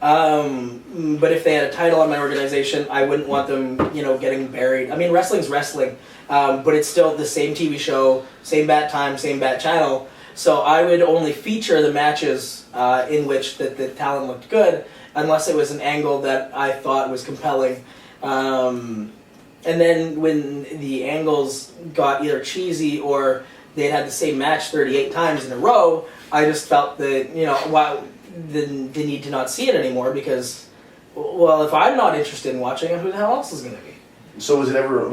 But if they had a title on my organization, I wouldn't want them, you know, getting buried. I mean, wrestling's wrestling, but it's still the same TV show, same bat time, same bat channel. So I would only feature the matches in which the talent looked good, unless it was an angle that I thought was compelling. And then when the angles got either cheesy or they had the same match 38 times in a row, I just felt that, the need to not see it anymore because, well, if I'm not interested in watching it, who the hell else is going to be? So was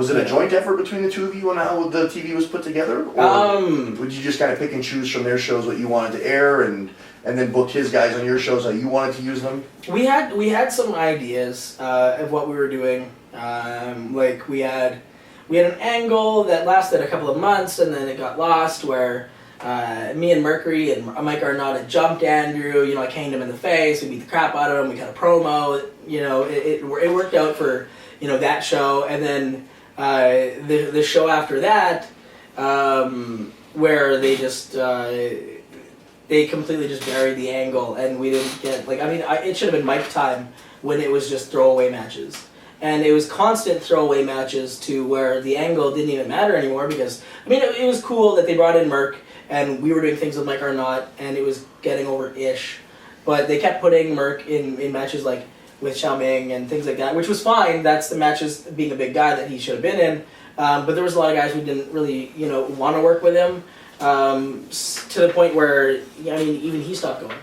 it a joint effort between the two of you on how the TV was put together? Or would you just kind of pick and choose from their shows what you wanted to air and then book his guys on your shows how you wanted to use them? We had some ideas of what we were doing. Like we had an angle that lasted a couple of months and then it got lost where me and Mercury and Mike Arnott had jumped Andrew, I canned him in the face, we beat the crap out of him, we cut a promo, it worked out for, that show, and then the show after that, where they just, they completely just buried the angle and we didn't get, it should have been Mike time when it was just throwaway matches. And it was constant throwaway matches to where the angle didn't even matter anymore because, it was cool that they brought in Merc and we were doing things with Mike Arnott and it was getting over-ish. But they kept putting Merc in matches like with Xiao Ming and things like that, which was fine. That's the matches, being a big guy, that he should have been in. But there was a lot of guys who didn't really, want to work with him to the point where, even he stopped going.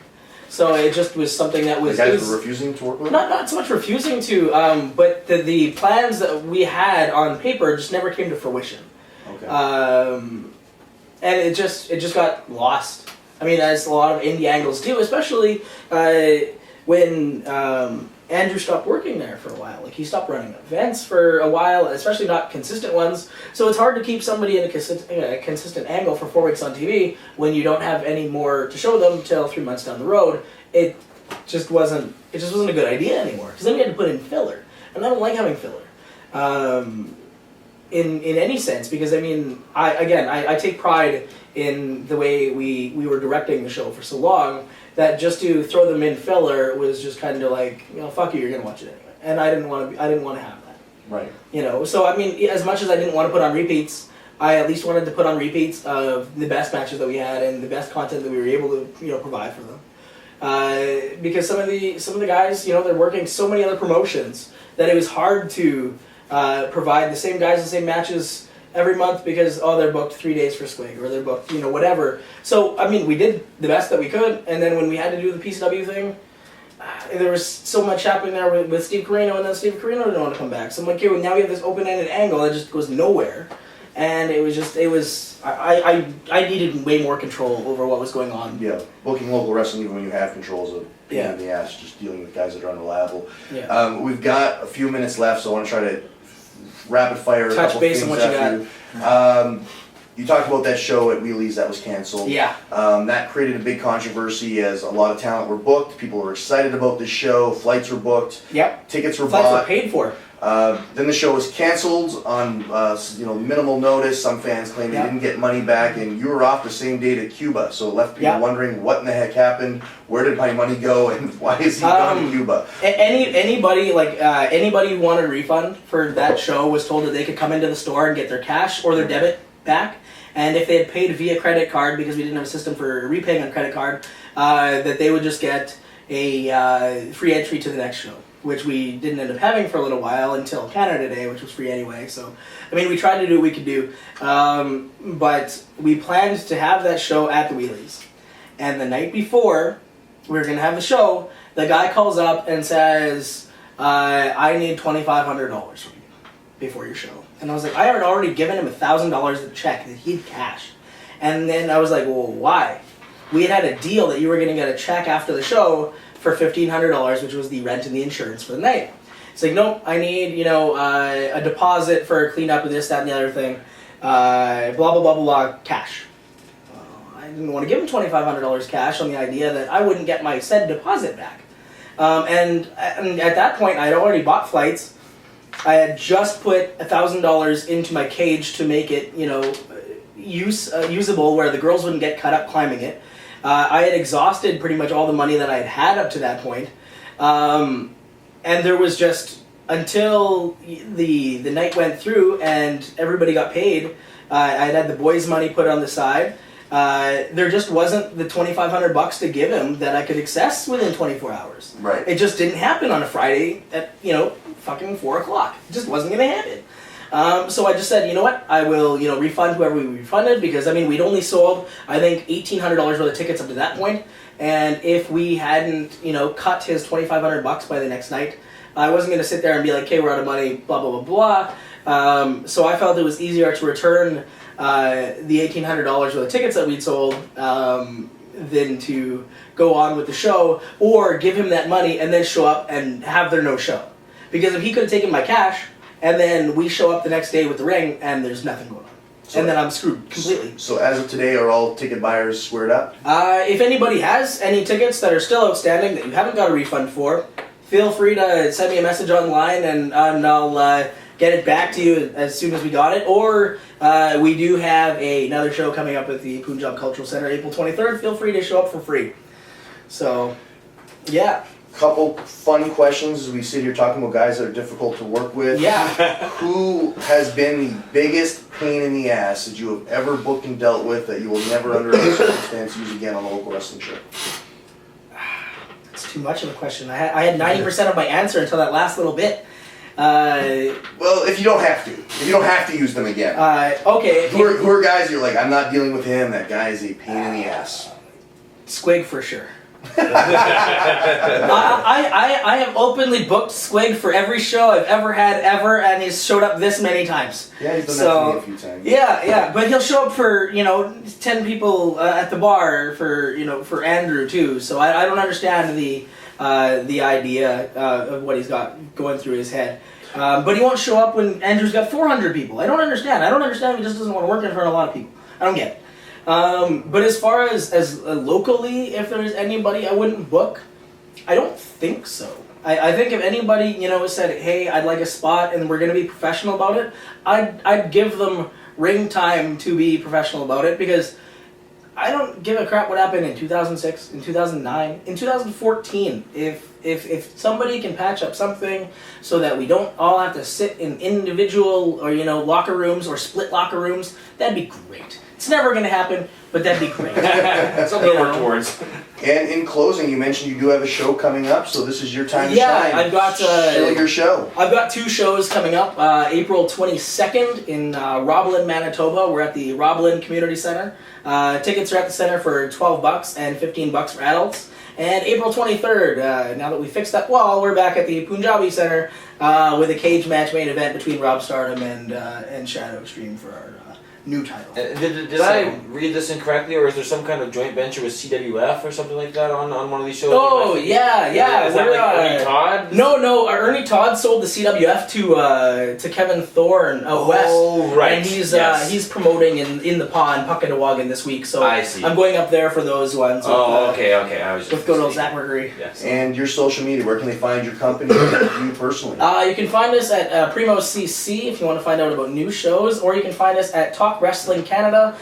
So it just was something that was... The guys were refusing to work with him? Not so much refusing to, but the plans that we had on paper just never came to fruition. Okay. And it just got lost. As a lot of indie angles do, especially when Andrew stopped working there for a while. Like, he stopped running events for a while, especially not consistent ones. So it's hard to keep somebody in a consistent angle for 4 weeks on TV when you don't have any more to show them till 3 months down the road. It just wasn't a good idea anymore. Because then we had to put in filler. And I don't like having filler. In any sense, because I take pride in the way we were directing the show for so long, that just to throw them in filler was just kind of like, fuck you, you're gonna watch it anyway. And I didn't want to have that. Right. So as much as I didn't want to put on repeats, I at least wanted to put on repeats of the best matches that we had and the best content that we were able to provide for them. Because some of the guys, they're working so many other promotions that it was hard to provide the same guys the same matches every month because they're booked 3 days for Squig or they're booked whatever. So we did the best that we could, and then when we had to do the PCW thing, there was so much happening there with Steve Carino, and then Steve Carino didn't want to come back. So I'm like, okay, well, now we have this open-ended angle that just goes nowhere, and I needed way more control over what was going on. Yeah, booking local wrestling even when you have control is a pain in the ass, just dealing with guys that are unreliable. Yeah. We've got a few minutes left, so I want to try to rapid fire touch base on what you got. You talked about that show at Wheelies that was canceled. Yeah. That created a big controversy as a lot of talent were booked. People were excited about this show. Flights were booked. Yep. Tickets were Flights bought. were paid for. Then the show was canceled on minimal notice. Some fans claimed they didn't get money back, and you were off the same day to Cuba, so it left people wondering what in the heck happened. Where did my money go, and why is he gone to Cuba? Anybody who wanted a refund for that show was told that they could come into the store and get their cash or their debit back, and if they had paid via credit card, because we didn't have a system for repaying on credit card, that they would just get a free entry to the next show, which we didn't end up having for a little while until Canada Day, which was free anyway. So, we tried to do what we could do. But we planned to have that show at the Wheelies. And the night before we were going to have the show, the guy calls up and says, I need $2,500 from you before your show. And I was like, I had already given him $1,000 to check that he'd cash. And then I was like, well, why? We had a deal that you were going to get a check after the show for $1,500, which was the rent and the insurance for the night. It's like, nope, I need, a deposit for cleanup of this, that, and the other thing. Blah, blah, blah, blah, blah, cash. I didn't want to give him $2,500 cash on the idea that I wouldn't get my said deposit back. And at that point, I had already bought flights. I had just put $1,000 into my cage to make it, usable where the girls wouldn't get cut up climbing it. I had exhausted pretty much all the money that I had had up to that point. And there was just, until the night went through and everybody got paid, I had the boys' money put on the side. there just wasn't the $2,500 to give him that I could access within 24 hours. Right. It just didn't happen on a Friday at, fucking 4 o'clock. It just wasn't going to happen. So I just said, you know what, I will, refund whoever we refunded, because, we'd only sold, I think, $1,800 worth of tickets up to that point, and if we hadn't, cut his $2,500 by the next night, I wasn't going to sit there and be like, okay, we're out of money, blah, blah, blah, blah. So I felt it was easier to return the $1,800 worth of tickets that we'd sold than to go on with the show, or give him that money and then show up and have there no show. Because if he could have taken my cash, and then we show up the next day with the ring, and there's nothing going on. So, and then I'm screwed completely. So as of today, are all ticket buyers squared up? If anybody has any tickets that are still outstanding that you haven't got a refund for, feel free to send me a message online, and I'll get it back to you as soon as we got it. Or we do have another show coming up at the Punjab Cultural Center April 23rd. Feel free to show up for free. So, yeah. Couple fun questions as we sit here talking about guys that are difficult to work with. Yeah. Who has been the biggest pain in the ass that you have ever booked and dealt with that you will never under any circumstance use again on a local wrestling show? That's too much of a question. I had 90% of my answer until that last little bit. Well, if you don't have to. If you don't have to use them again. Okay. Who are guys you're like, I'm not dealing with him, that guy is a pain in the ass? Squig for sure. I have openly booked Squig for every show I've ever had ever, and he's showed up this many times. Yeah, he's done that to me a few times. Yeah, but he'll show up for 10 people at the bar for Andrew too. So I don't understand the idea of what he's got going through his head. But he won't show up when Andrew's got 400 people. I don't understand. If he just doesn't want to work in front of a lot of people. I don't get it. But as far as locally, if there's anybody I wouldn't book, I don't think so. I think if anybody, said, hey, I'd like a spot and we're going to be professional about it, I'd give them ring time to be professional about it, because I don't give a crap what happened in 2006, in 2009, in 2014. If somebody can patch up something so that we don't all have to sit in individual or, locker rooms or split locker rooms, that'd be great. It's never going to happen, but that'd be great. Something to work towards. And in closing, you mentioned you do have a show coming up, so this is your time to shine. Yeah, I've got show your show. I've got 2 shows coming up. April 22nd in Roblin, Manitoba. We're at the Roblin Community Center. Tickets are at the center for $12 and $15 for adults. And April 23rd, now that we fixed that wall, we're back at the Punjabi Center with a cage match main event between Rob Stardom and Shadow Extreme for our new title. Did I read this incorrectly, or is there some kind of joint venture with CWF or something like that on one of these shows? Oh, yeah. Is that like Ernie Todd? No. Ernie Todd sold the CWF to Kevin Thorne out west. Oh, right. And he's promoting in the paw in Puckedawagan this week, so I see. I'm going up there for those ones. Okay. I was just with good old Zach Mercury. Yes. And your social media, where can they find your company and you personally? You can find us at Primo CC if you want to find out about new shows, or you can find us at Talk Wrestling Canada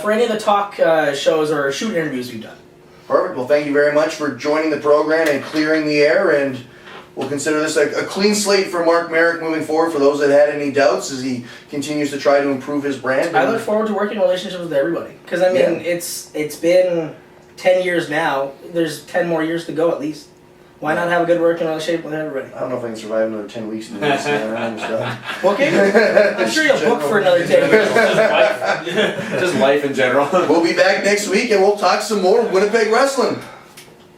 for any of the talk shows or shoot interviews we've done. Perfect. Well, thank you very much for joining the program and clearing the air, and we'll consider this a clean slate for Mark Merric moving forward for those that had any doubts as he continues to try to improve his brand. I look forward to working in relationships with everybody, because it's been 10 years now. There's 10 more years to go at least. Why not have a good working relationship with everybody? I don't know if I can survive another 10 weeks doing this. Okay. I'm sure you'll book for another 10 years. Just life in general. We'll be back next week and we'll talk some more Winnipeg wrestling.